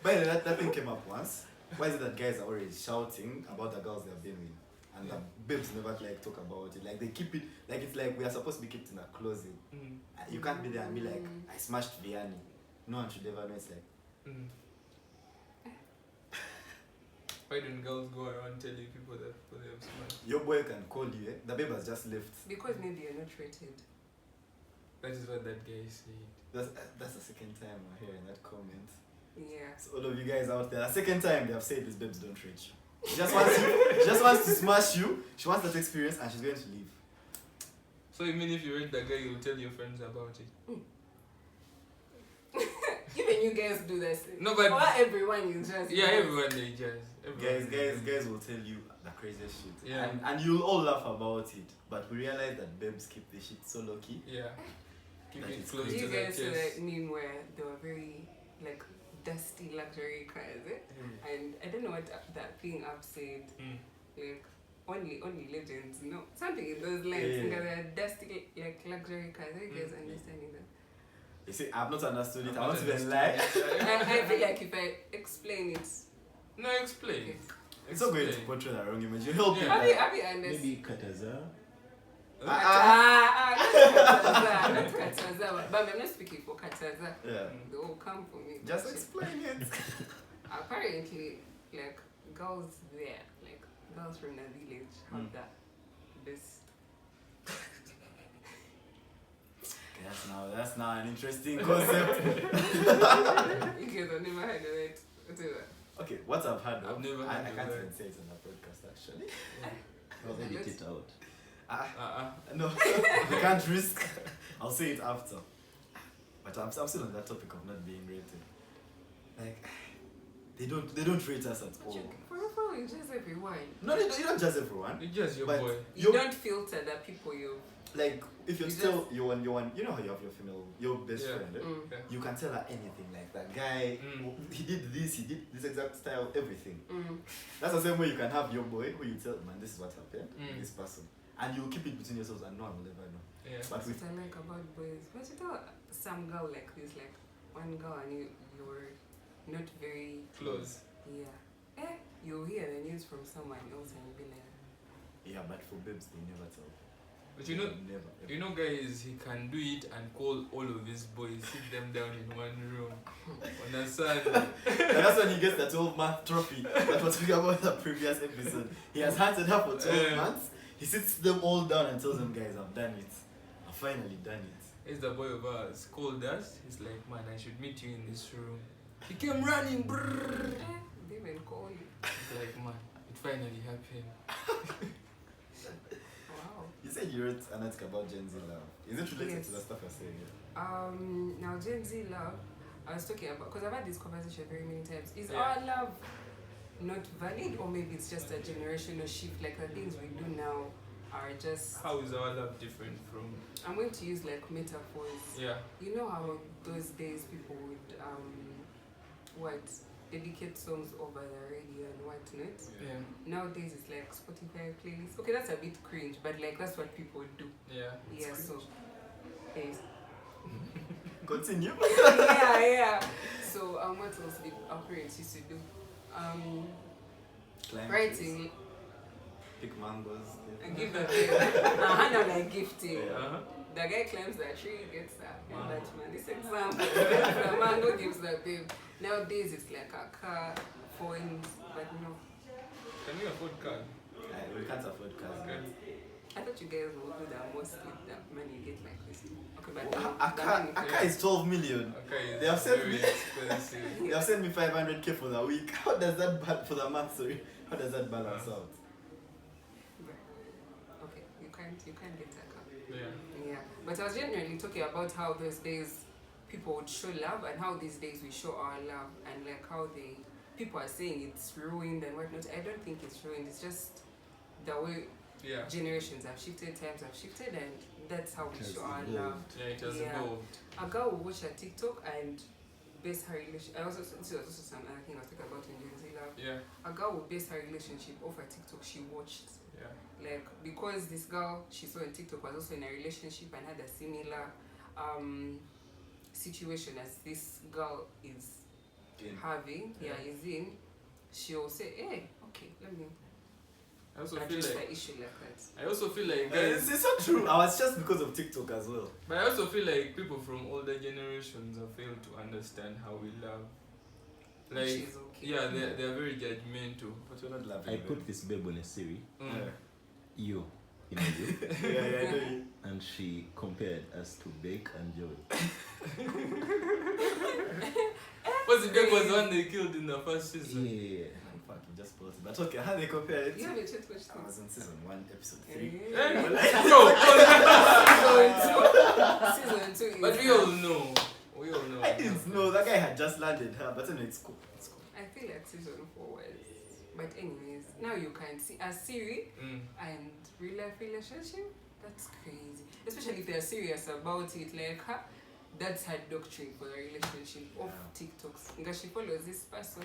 By the way, that thing came up once. Why is it that guys are always shouting about the girls they've been with? And the babes never like talk about it. Like they keep it like it's like we are supposed to be kept in a closet. Mm. You can't be there and be like, I smashed Vianney. No one should ever know. It's like, Mm. Why don't girls go around telling people that they have smashed? your boy can call you, eh? The babe has just left. Because maybe you're not rated. That is what that guy said. That's the second time we're hearing that comment. Yeah. So all of you guys out there, the second time they have said these babes don't rate you. She just wants you. She just wants to smash you. She wants that experience and she's going to leave. So you mean if you rate the guy, you'll tell your friends about it? Even you guys do this. No, but Or everyone you just. yeah, everyone they just. Guys will tell you the craziest shit. Yeah. And you'll all laugh about it. But we realize that babes keep this shit so low key. Yeah. Keep That it is close Do to you the guys see chest. that meme where they were very like dusty luxury cars, and I don't know what that thing up said. Mm. Like only legends, you know, something in those lines. Yeah. Because they're dusty like luxury cars. Are you guys understanding that? You see, I've not understood it. I I'm won't not even lie. I feel like if I explain it, No, explain. It's not going to Explain. portray the wrong image. You help Yeah. me. have you understood? Maybe Kataza. Not Kataza, but I'm not speaking for Kataza. Yeah. They will come for me. Just explain it. Apparently, like girls there, like girls from the village, have that best. Okay, that's now an interesting concept. You guys have never heard of it. Whatever. Okay, what I've had, I've never I heard can't of even that. say it on the podcast actually. I'll edit it out. No, we can't risk. I'll say it after. But I'm still on that topic of not being rated. Like, they don't rate us at all. For you just everyone. No, you don't judge everyone. It's just your But boy. You don't filter the people you. Like, if you're You still you want you know how you have your best Yeah. friend. Yeah. You can tell her anything. Like that guy, he did this exact style, everything. That's the same way you can have your boy who you tell, man, this is what happened, this person, and you keep it between yourselves, and no one will ever know. Yeah. But That's with what I like about boys. But you tell some girl like this, like one girl, and you're not very Close. Yeah. You'll hear the news from someone else and you'll be like, yeah, but for babes they never tell. But you know, Never. you know, guys, he can do it and call all of his boys, sit them down in one room on a Sunday. And that's when he gets the 12-month trophy that was talking about in the previous episode. He has hunted her for 12 months. He sits them all down and tells them, guys, I've done it. I've finally done it. He's the boy of ours. Called us. He's like, man, I should meet you in this room. He came running. Brrr. they even call you. It's like, man, it finally happened. Wow. You said you wrote an article about Gen Z love. Is it related Yes. to the stuff you're saying here? Now Gen Z love, I was talking about, because I've had this conversation very many times. Is Yeah. our love not valid, or maybe it's just a generational shift? Like the things we do now are just. How is our love different from? I'm going to use like metaphors. Yeah. You know how those days people would dedicate songs over the radio and whatnot. Yeah. Nowadays it's like Spotify playlists. Okay, that's a bit cringe, but like that's what people do. Yeah. Yeah, so yes. Continue. yeah. So what else did our parents used to do? Climb trees, Writing pick mangoes. and give a babe. Now like gifting. Yeah. Uh-huh. The guy climbs the tree, gets that. And that man, this example. The mango gives the babe. Nowadays it's like a car, phones, but no. Can we afford car? We can't afford cars. Okay. I thought you guys would do that mostly, that money you get like this. Okay, but A car is 12 million. Okay. They have sent very me- expensive. They have sent me 500k for the week. How does that for the month? Sorry. How does that balance out? okay, you can't get a car. Yeah. Yeah, but I was generally talking about how those days people would show love and how these days we show our love, and like how people are saying it's ruined and whatnot. I don't think it's ruined. It's just the way Yeah. generations have shifted, times have shifted, and that's how we It has show our evolved. love. Yeah, it has Yeah. evolved. A girl will watch a TikTok and base her relationship. This was also some other thing I was talking about in Gen Z love. Yeah. A girl will base her relationship off a TikTok she watched. Yeah. Like, because this girl she saw on TikTok was also in a relationship and had a similar situation as this girl is having, is in, she'll say, hey, okay, let me I also feel address like the issue like that. I also feel like It's guys, not true. I was just because of TikTok as well. but I also feel like people from older generations have failed to understand how we love. Like, Which is okay. yeah, they're very judgmental. But you're not laughing. I put this babe on a Siri, Mm. you know you, Yeah, I know you. and she compared us to Bake and Joy. What's the big was the one they killed in the first season? Yeah. Fuck, you just paused it. But okay, how they compare it? You haven't checked which I was things. on season 1, episode 3. Eh? Season 2 But is we all know. We all know. I didn't know. That guy had just landed her, but anyway, it's cool. It's cool. I feel like season 4 was. But anyways, now you can see a Siri and real life relationship. That's crazy. Especially if they're serious about it. Like that's her doctrine for the relationship of TikToks. Because she follows this person.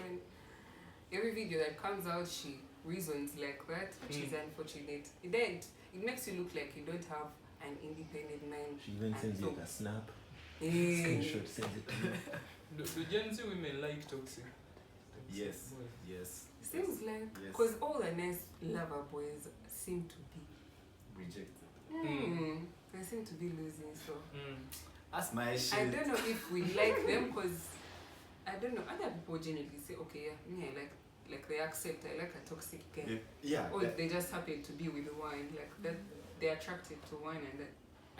Every video that comes out, she reasons like that, which is unfortunate. Then it makes you look like you don't have an independent mind. She even sends you a snap. Yeah. Screenshot sends it to you. Do Gen Z women like toxic? Yes. boys? Yes. Seems like, Yes. because all the nice lover boys seem to be. Rejected. They seem to be losing, so. That's my shit. I don't know if we like them, because I don't know, other people generally say, okay, yeah, me I like they accept I like a toxic guy. Yeah. Or they just happen to be with one, like that they're attracted to one, and that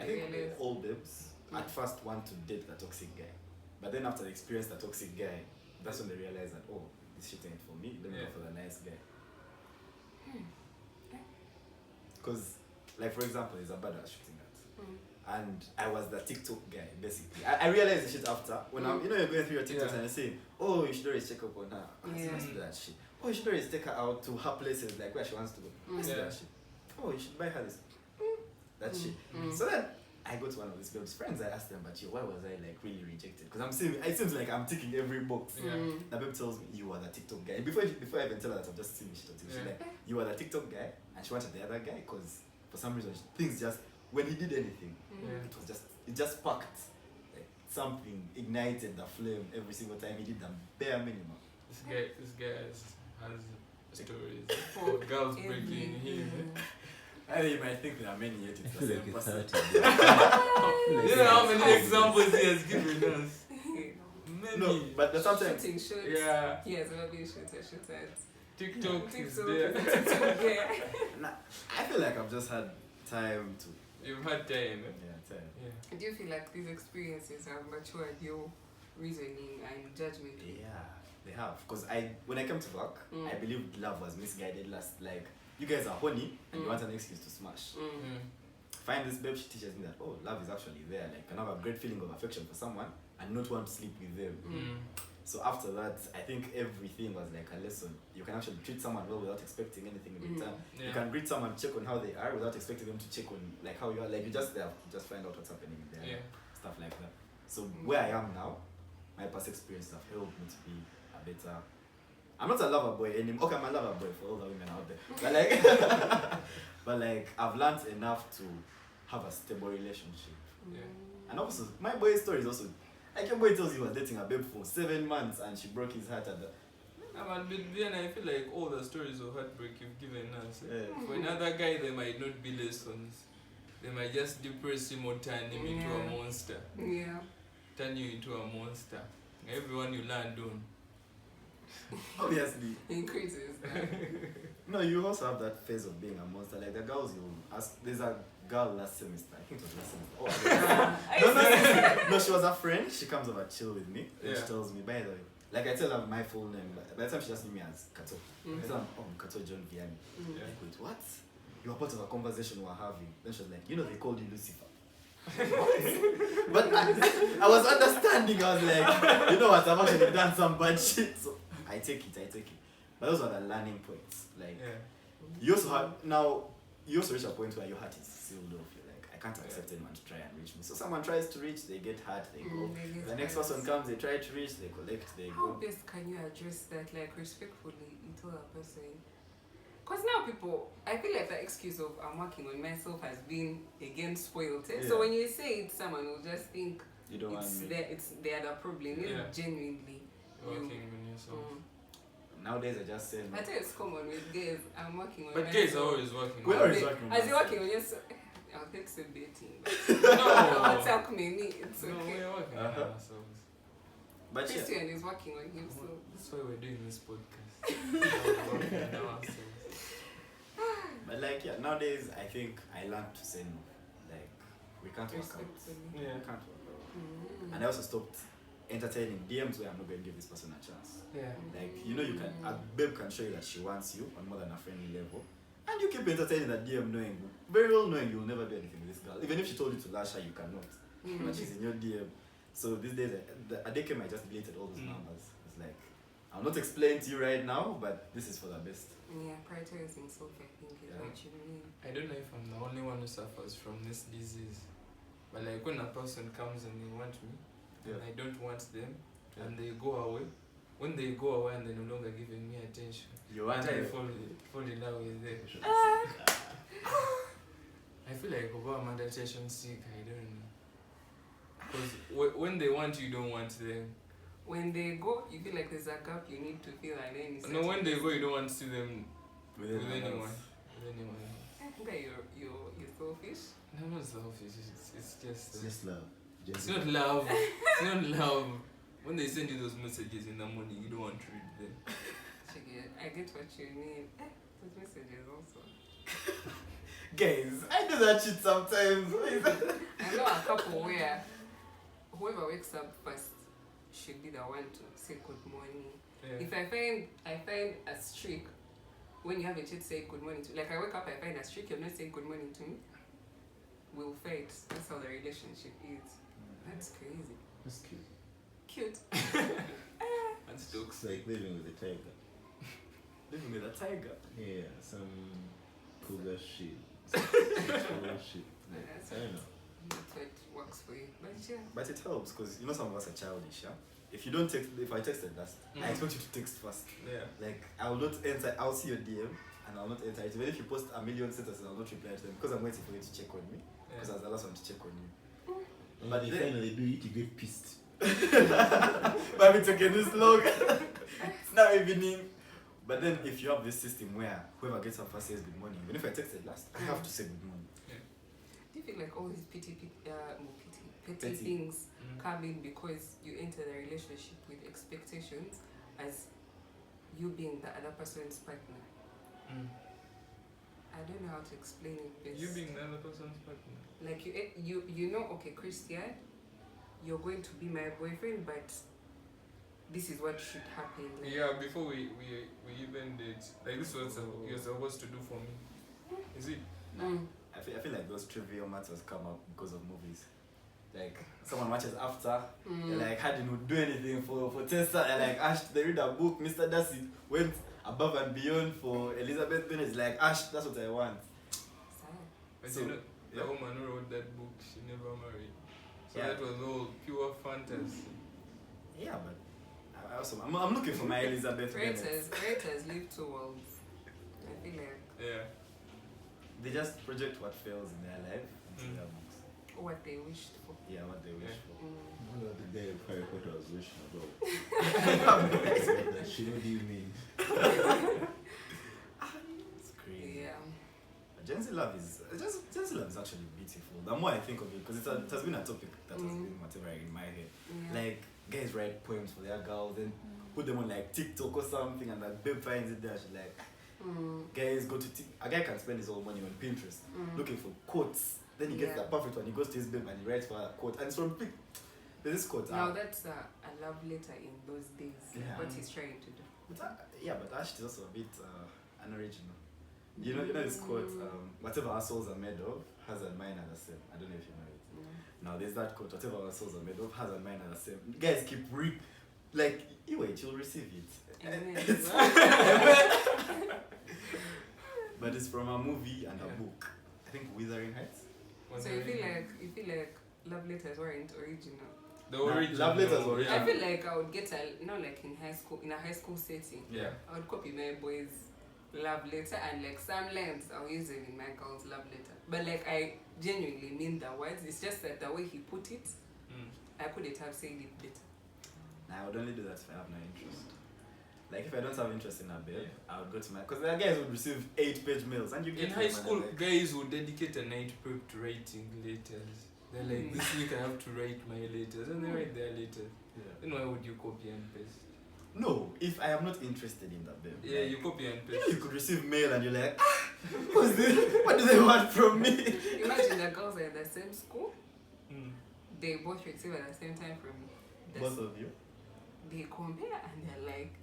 I they think all babes at first want to date the toxic guy. But then after they experience the toxic guy, That's when they realize that, oh, this shit ain't for me. Let me go for the nice guy. Because, like, for example, there's a bad I was shooting at. And I was the TikTok guy, basically. I realized the shit after. When I'm, you know, you're going through your TikToks and you're saying, oh, you should always check up on her. I see that shit. Oh, you should always take her out to her places, like where she wants to go. I see that shit. Oh, you should buy her this. That shit. So then, I go to one of these babe's friends, I asked them, but why was I like really rejected? Because I'm seeing, it seems like I'm ticking every box. The babe tells me, you are the TikTok guy. Before I even tell her that I've just seen shit on TV, she's like, you are the TikTok guy, and she wanted the other guy because for some reason things just, when he did anything, it just sparked. Like, something ignited the flame every single time he did the bare minimum. This guy has stories of girls breaking him. I think you might think there are many yet it's the same person. You know how many examples he has given us? Many. No, but the sometimes Shooting shoots. Yeah. He has never been shooter. TikTok is TikTok, there. TikTok, yeah. nah, I feel like I've just had time to. You've had time, eh? Yeah, time. Yeah. Do you feel like these experiences have matured your reasoning and judgment? Yeah, they have. Because when I came to work, I believed love was misguided last. Like, you guys are horny and you want an excuse to smash. Find this babe, she teaches me that, oh, love is actually there. Like, you can have a great feeling of affection for someone and not want to sleep with them. So after that, I think everything was like a lesson. You can actually treat someone well without expecting anything in return. You can greet someone, check on how they are without expecting them to check on like how you are. Like, you just there, just find out what's happening in there, stuff like that. So where I am now, my past experiences have helped me to be a better. I'm not a lover boy anymore. Okay, I'm a lover boy for all the women out there. But like, but like, I've learned enough to have a stable relationship. And also, my boy's story is also, like, your boy tells you he was dating a babe for 7 months and she broke his heart at the. But then I feel like all the stories of heartbreak you've given us, for another guy, there might not be lessons. They might just depress him or turn him into a monster. Turn you into a monster. Everyone you land on. Obviously. Increases. No, you also have that phase of being a monster. Like the girls you ask, there's a girl last semester, I think it was last semester. No, she was a friend. She comes over chill with me. And she tells me, by the way, like I tell her my full name, by the time she just knew me as Kato. I tell her, oh, I'm Kato John Vianney. Like, wait, what? You were part of a conversation we were having. Then she was like, you know, they called you Lucifer. But I was understanding. I was like, you know what, I've actually done some bad shit. So I take it. But those are the learning points. Like, you also have, now, you also reach a point where your heart is sealed off. You're like, I can't accept anyone to try and reach me. So someone tries to reach, they get hurt, they go. The next person comes, they try to reach, they collect, they How go. best can you address that, like, respectfully, you tell a person? Because now people, I feel like the excuse of I'm working on myself has been again spoiled. So when you say it, someone will just think You don't want me. it's the other problem. Genuinely. Working on yourself. Nowadays, I just say no. I think it's common with guys. I'm working on But myself. guys are always working We're on always it. working on As you're myself. working on yourself, I'll take some dating. No. Attack me, it's No, okay. we're working on ourselves. But yeah, Christian is working on himself. That's why we're doing this podcast. We're working on ourselves. but like, yeah, nowadays, I think I learned to say no. Like, we can't work out. Respectfully. We can't work out. And I also stopped entertaining DMs where I'm not going to give this person a chance. Like, you know, you can, a babe can show you that she wants you on more than a friendly level. And you keep entertaining that DM knowing, very well knowing you'll never do anything with this girl. Even if she told you to lash her, you cannot. But she's in your DM. So these days, a day came, I just deleted all those numbers. It's like, I'll not explain to you right now, but this is for the best. Yeah, prioritizing self, I think, is what you mean. I don't know if I'm the only one who suffers from this disease. But like when a person comes and they want me, and I don't want them, and they go away, when they go away and they're no longer giving me attention, You want I to fall in love with them. I feel like I'm under attention sick, I don't know. Because when they want you, don't want them. When they go, you feel like there's a gap you need to fill, and then you No, when they go, you don't want to see them with with anyone anyone. else. With anyone. I think that you're selfish. No, I'm not selfish. It's just. It's just love. It's not love. It's not love. When they send you those messages in the morning, you don't want to read them. I get what you mean. Those messages also. Guys, I do that shit sometimes. I know a couple where whoever wakes up first should be the one to say good morning. Yeah. If I find a streak when you have a chick say good morning to, like I wake up, I find a streak, you're not saying good morning to me, we'll fight. That's how the relationship is. That's crazy. That's cute. Cute. And It's like living with a tiger. Living with a tiger. Yeah, some cougar shit. Cougar shit. Like, That's I don't know. That's what works for you. But yeah. But it helps because you know some of us are childish, yeah? If you don't text, if I texted last, I expect you to text first. Yeah. Like I will not enter. I'll see your DM and I'll not enter it. Even if you post a million statuses, I'll not reply to them because I'm waiting for you to check on me. Because I was the last one to check on you. And But when you then- finally do it, you get pissed. But I've been talking this long. It's now evening. But then if you have this system where whoever gets up first says good morning, even if I texted last, I have to say good morning. Do you feel like all these petty Petty. things come in because you enter the relationship with expectations as you being the other person's partner? I don't know how to explain it best. You being the other person's partner. Like you know, okay, Christian, you're going to be my boyfriend, but this is what should happen. Like, Yeah, before we even did, like this was you're supposed to do for me. Is it? I feel like those trivial matters come up because of movies. Like someone watches After, they're like, how didn't do anything for Tessa? And like Ash, they read a book. Mr. Darcy went above and beyond for Elizabeth Bennet. Like Ash, that's what I want. But So, you know, the yeah. woman who wrote that book, she never married. So Yeah. that was all pure fantasy. Yeah, but I'm looking for my Elizabeth Bennet. Writers live two worlds. I feel like Yeah. They just project what fails in their life into their books. what they wished for. Yeah, what they wish for. What about the guy Harry Potter was wishing about? She, what do you mean? It's crazy. Yeah. Gen Z love is actually beautiful. The more I think of it, because it has been a topic that has been whatever in my head. Yeah. Like guys write poems for their girls and put them on like TikTok or something, and that babe finds it there. She's like, guys go to a guy can spend his whole money on Pinterest looking for quotes. Then he gets the perfect one. He goes to his babe and he writes for a quote, and it's from there's this quote. Now that's a love letter in those days. Yeah. What he's trying to do. But Ash is also a bit unoriginal. You know this quote, whatever our souls are made of, hers and mine are the same. I don't know if you know it. Now there's that quote, whatever our souls are made of, hers and mine are the same. Guys keep like, you wait, you'll receive it. But it's from a movie and a book. I think Wuthering Heights. So you feel like love letters weren't original. The original. Love letters were original. I feel like I would get like in high school setting. Yeah. I would copy my boys' love letter and like some lines I'll use it in my girl's love letter. But like I genuinely mean the words. It's just that the way he put it, I couldn't have said it better. Nah, I would only do that if I have no interest. Like if I don't have interest in a babe, I would go to my, because the guys would receive 8-page mails and you get In them high and school, they're like, guys would dedicate a night prep to writing letters. They're like, this week I have to write my letters, and they write their letters. Then why would you copy and paste? no, if I am not interested in that babe. Yeah, like, you copy and you know, paste. you could receive mail and you're like, what's this? What do they want from me? Imagine the girls are in the same school. They both receive at the same time from Both of you? They compare and they're like,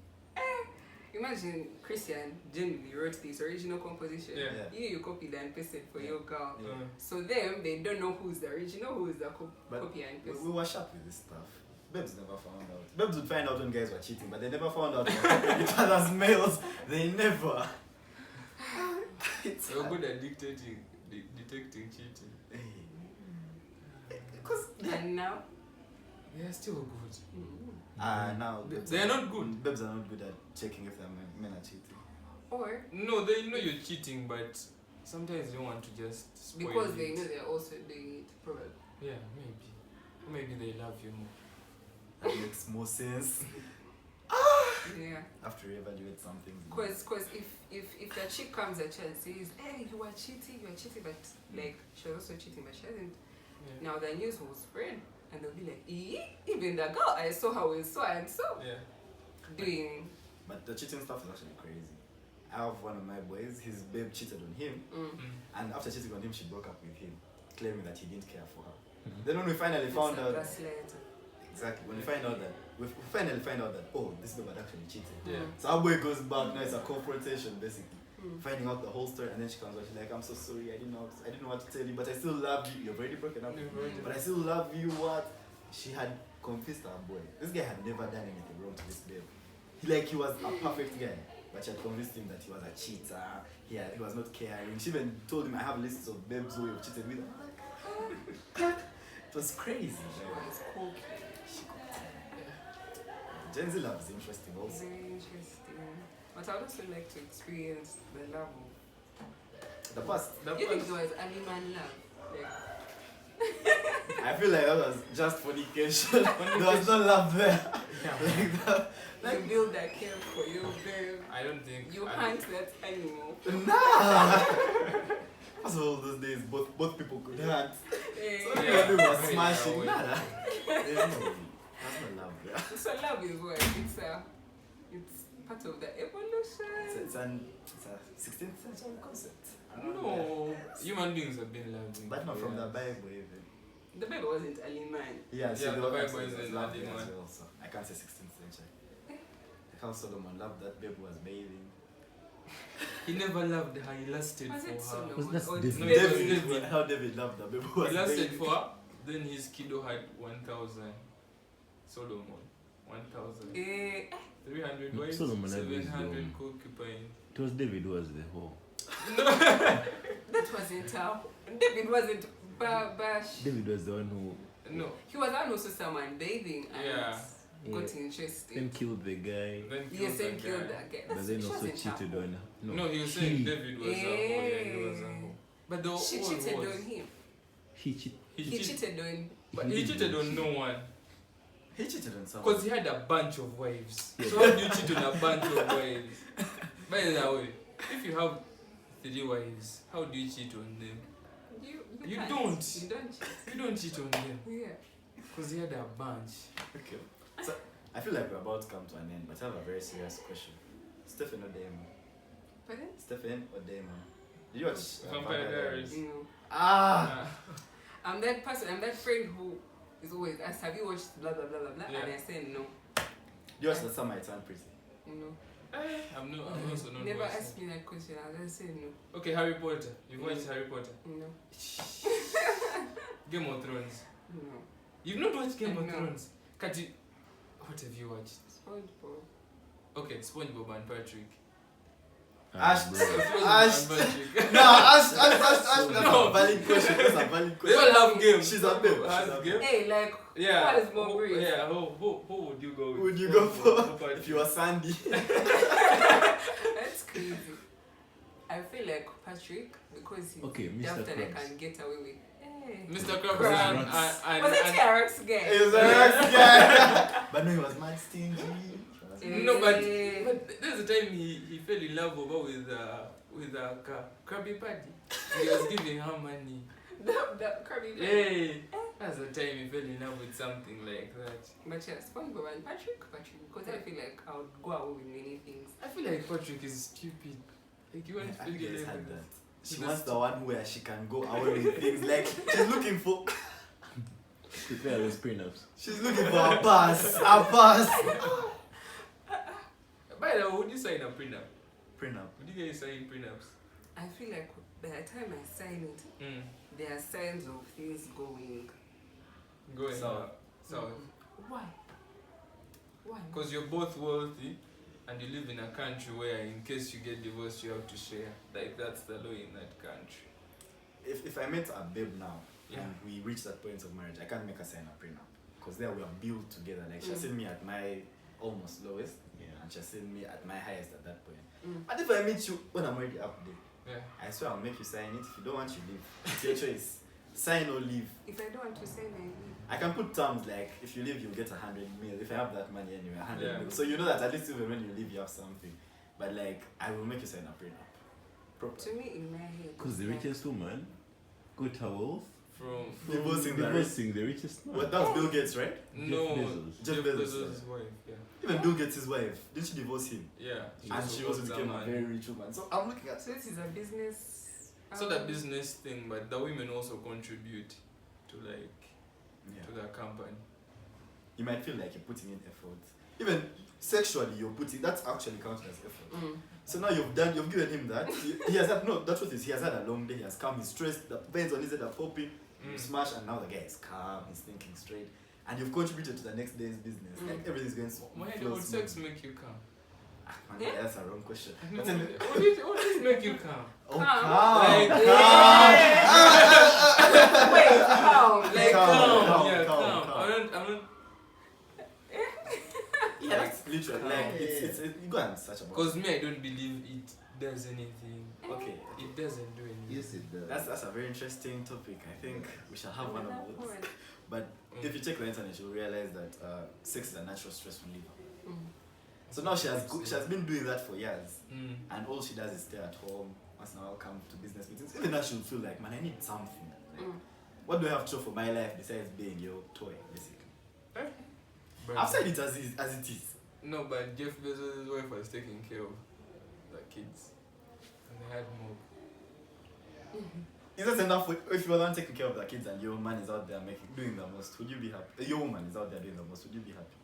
imagine Christian genuinely wrote this original composition. Yeah. You copied and pasted for your girl. Yeah. So them, they don't know who's the original, who's the But copy and paste. we were sharp with this stuff. Babes never found out. Babes would find out when guys were cheating, but they never found out when each other's mails. They never. It's You're good at detecting cheating. Because And now, They're still good. now They're not good. Babes are not good at checking if their men are cheating. or No, they know you're cheating, but sometimes they want to just spoil because it. they know they're also doing it, probably. Yeah, maybe. Or maybe they love you more. That makes more sense. Yeah. After you evaluate something. Because if the chick comes at you and says, hey, you are cheating, but like she was also cheating, but she hasn't. Yeah. Now the news will spread and they'll be like, even the girl I saw her with so and so Yeah. doing. But the cheating stuff is actually crazy. I have one of my boys, his babe cheated on him, and after cheating on him, she broke up with him, claiming that he didn't care for her. Then when we finally found out, Gaslight. Exactly. When we finally find out that, oh, this babe had actually cheated. Yeah. So our boy goes back, now it's a confrontation basically. Finding out the whole story, and then she comes out, she's like, I'm so sorry, I didn't know what to tell you, but I still love you. You've already broken up with me, but I still love you. What? She had confessed her boy. This guy had never done anything wrong to this babe. He was a perfect guy, but she had convinced him that he was a cheater, he was not caring. She even told him, I have lists of babes who you've cheated with. It was crazy. It's cool. Gen Z love is interesting also. Very interesting. But I would also like to experience the love of. The past. You think it was early man love? Like, I feel like that was just fornication. There was no love there. Like that. you build that care for you, babe. I don't think You hunt that animal. Nah. First of all, those days both people could hunt. Hey. So Yeah. everyone was Yeah. smashing. Yeah. Nada. There's no. That's not love there. So love is what? It's part of the evolution. It's a 16th century concept. No, human beings have been loving. But not from the Bible even. The Bible wasn't early man. Yeah, Yeah, the Bible Bible is is love loving as one. well, so I can't say 16th century. How Solomon loved that babe was bathing. He never loved her, he lusted Was it for her. Solomon? Was that Or David? No, David? it was David. How David loved the babe was He lusted bathing. for her, then his kiddo had 1,000. Solomon, 1,000. 300 wives, Solomon had wisdom. 700 concubines. It was David who was the whore. That wasn't how. David wasn't bash. David was the one who No, He was also someone bathing and Yeah. got then interested. killed the guy, then Yes, killed and the killed guy. that guy. but then She also wasn't cheated how. on her. No, he was saying David was a whore. Yeah, he was a whore. But the She whole cheated was, on him. He cheated. He cheated on. But he cheated on no one. He cheated on someone. Because he had a bunch of wives. Yeah. So how do you cheat on a bunch of wives? By the way, if you have 3 wives, how do you cheat on them? You can't. don't. You don't cheat. You don't cheat on them. Yeah. Because he had a bunch. Okay. So I feel like we're about to come to an end, but I have a very serious question. Stephen or Damon? Pardon? Stephen or Damon? Did you watch Vampire Diaries? No. Ah! I'm that person. I'm that friend who is always asked, have you watched blah blah blah blah blah? Yeah. And I say no. You watched The Summer I Turned Pretty? No. I'm also not Never watching. ask me that question. I'll just say no. Okay, Harry Potter. You've watched Harry Potter? No. Game of Thrones. No. You've not watched Game of No. Thrones? Kati, what have you watched? SpongeBob. Okay, SpongeBob and Patrick. Ash, bro. SpongeBob Ash. and Patrick. No, Ash, that's No. a valid question. That's a valid They question. all have games. She's a babe. Has She's a game. Hey, like, Yeah. what is more breed? Yeah, who would you go with? Who would you go for Patrick? if you were Sandy? That's crazy. I feel like Patrick because he's Okay, Mr. daft and I Krabs. can get away with. Hey. Mr. Krabs Krabs. and Was it TRX guy? He was a next guy. But no, he was mad stingy. No, but there's a time he fell in love with a Krabby Patty. He was giving her money. That Kirby. Hey, that's the time he fell in love with something like that. But yeah, SpongeBob and Patrick, because I feel like I would go away with many things. I feel like Patrick is stupid. Like you want I to think feel guys like had that. She She wants was- the one where she can go away with things. Like, she's looking for Prepare those prenups. She's looking for a pass. A pass. By the way, would you sign a prenup? Prenup. Would you guys sign prenups? I feel like by the time I sign it, there are signs of things going. Going South. South. Why? Why? Because you're both wealthy and you live in a country where in case you get divorced you have to share. Like that's the law in that country. If I met a babe now Yeah. and we reach that point of marriage, I can't make her sign a prenup. Because there we are built together. Like, she's seen me at my almost lowest, and she's seen me at my highest at that point. But if I meet you when I'm already up there, Yeah. I swear I'll make you sign it. If you don't want, you leave. It's your choice. Sign or leave. If I don't want to sign, I leave. I can put terms like, if you leave, you'll get 100 mil. If I have that money anyway, 100 Yeah. mil. So you know that at least even when you leave, you have something. But like, I will make you sign a prenup. Proper. To me, in my head, Because the it's like- richest woman got her wealth From Divorcing the divorcing the richest man. What, that was Bill Gates, right? no Bezos. Jeff Jeff Bezos, Bezos' wife. Yeah. Even Bill Gates' wife. Didn't she divorce him? Yeah. And she also became a someone. very rich woman. So I'm looking at So this is a business. So the business thing, but the women also contribute to like Yeah. to the company. you might feel like you're putting in effort. Even sexually, you're putting, that's actually counted as effort. So now you've given him that. He has had, no, the truth is, he has had a long day, he has come, he's stressed, the veins on his head are popping, you smash, and now the guy is calm, he's thinking straight, and you've contributed to the next day's business. Like, everything's going Why flow would smooth. sex make you calm? Man, that's a wrong question. What does make you calm? Oh, Calm. calm. Like, Wait, calm. Like Calm, calm, yeah, calm, calm. calm. I'm not. Yeah, that's literally, calm. like, it's you go and search about Because me, I don't believe it does anything. Okay. It doesn't do anything. Yes, it does. That's a very interesting topic. I think we shall have one of those. But if you check the internet, you'll realize that sex is a natural stress reliever. So now she has been doing that for years, and all she does is stay at home. Once in a while, come to business meetings. Even now, she'll feel like, man, I need something. Like, what do I have to show for my life besides being your toy, basically? But I've said it as it is. no, but Jeff Bezos' wife was taking care of the kids, and they had more. Is that enough? If you're the one taking care of the kids and your man is out there doing the most, would you be happy? Your woman is out there doing the most, would you be happy?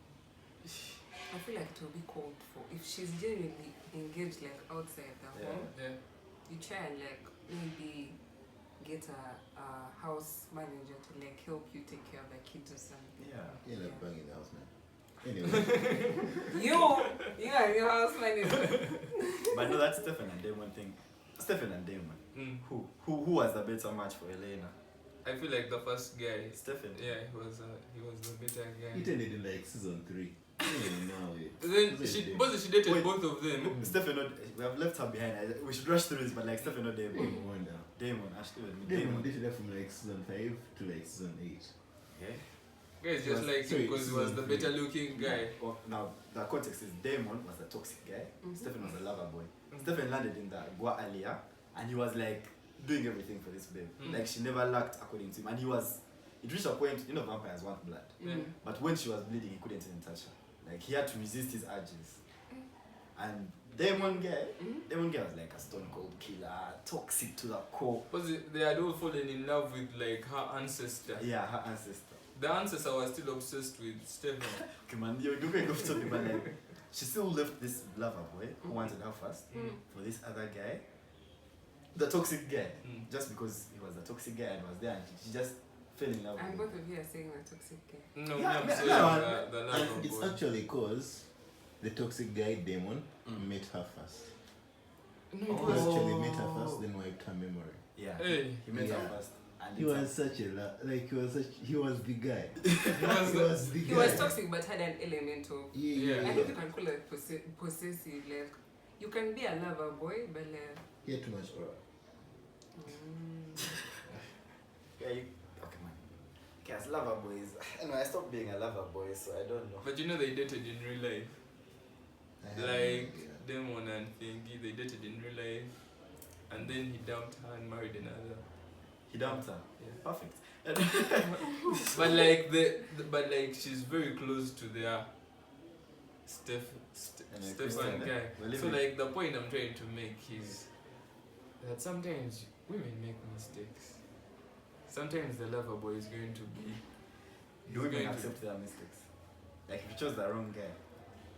I feel like it will be called for if she's genuinely engaged like outside the home. Yeah. You try and like maybe get a house manager to like help you take care of the kids or something. Yeah. You're not banging the house, man. Anyway. You are your house manager. But no, that's Stephen and Damon thing. Stephen and Damon. Who was the better match for Elena? I feel like the first guy. Stephen. Yeah, he was the better guy. He turned it in like season 3. Then she dated Wait. both of them. Stephen, we have left her behind. We should rush through this, but like Stephen or Damon. Damon, actually, Damon dated her from like season 5 to like season 8. Okay. Guys just like him because he was the better looking guy. Well, now the context is Damon was the toxic guy. Stephen was the lover boy. Stephen landed in the Gua earlier, and he was like doing everything for this babe. Like she never lacked according to him, and it reached a point. You know, vampires want blood, but when she was bleeding, he couldn't even touch her. Like he had to resist his urges. And Damon guy was like a stone cold killer, toxic to the core. Because they had all fallen in love with like her ancestor. Yeah, her ancestor. The ancestor was still obsessed with Stephen. Okay, man, you're going off topic, but like, she still left this lover boy who wanted her first for this other guy, the toxic guy, just because he was the toxic guy and was there, and she just fell in love And with him. both of you are saying the toxic guy. No, Yeah, I'm yeah, saying yeah. the lover And it's boy. actually cause the toxic guy Damon met her first. No, He it was- actually met her first, then wiped her memory. Yeah, Hey. he met her Yeah. first. And He was such a he was the guy. He was toxic but had an element of Yeah. I think you can call it possessive. Like you can be a lover boy, but like He had too much aura. Yeah, okay, man. Okay, as lover boys, anyway, I stopped being a lover boy, so I don't know. But you know they dated in real life. I had no Like idea. Damon and Thingy, they dated in real life. And then he dumped her and married another. He dumped her. Yeah. Perfect. But like she's very close to their Stefan Christian, guy. We're So living. like the point I'm trying to make is that sometimes women make mistakes. Sometimes the lover boy is going to be. he's Do women going to- accept their mistakes? Like if you chose the wrong guy?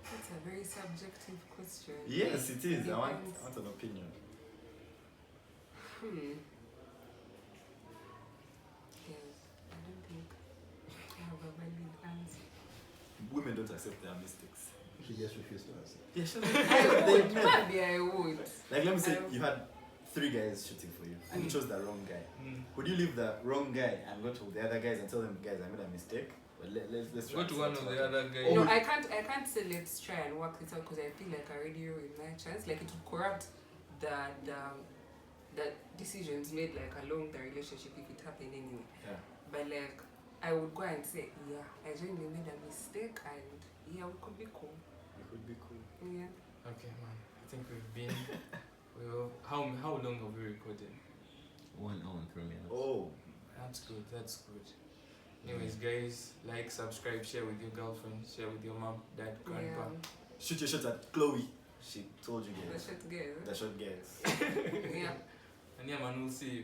that's a very subjective question. Yes, it is. I want Depends. an opinion. Yes, I don't think I have a valid answer. Women don't accept their mistakes. She just refused to answer. Yeah, sure. I would. Maybe I would. Like let me say I- you had 3 guys shooting for you and you chose the wrong guy. Would you leave the wrong guy and go to the other guys and tell them, guys, I made a mistake? But let's Go to one of the other guys. Oh, No, I can't say let's try and work this out because I feel like I already ruined my chance. Like it would corrupt the decisions made like along the relationship if it happened anyway. Yeah. But like I would go and say, yeah, I genuinely made a mistake and yeah, we could be cool. It would be cool. Yeah. Okay, man. I think we've been. Well, how long have we recorded? 1 hour and 3 minutes. Oh, That's good. That's good. Anyways, guys, like, subscribe, share with your girlfriend, share with your mom, dad, grandpa. shoot your shot at Chloe. She told you The guys. shit together. The shot guys. Yeah. And yeah, man, we'll see you.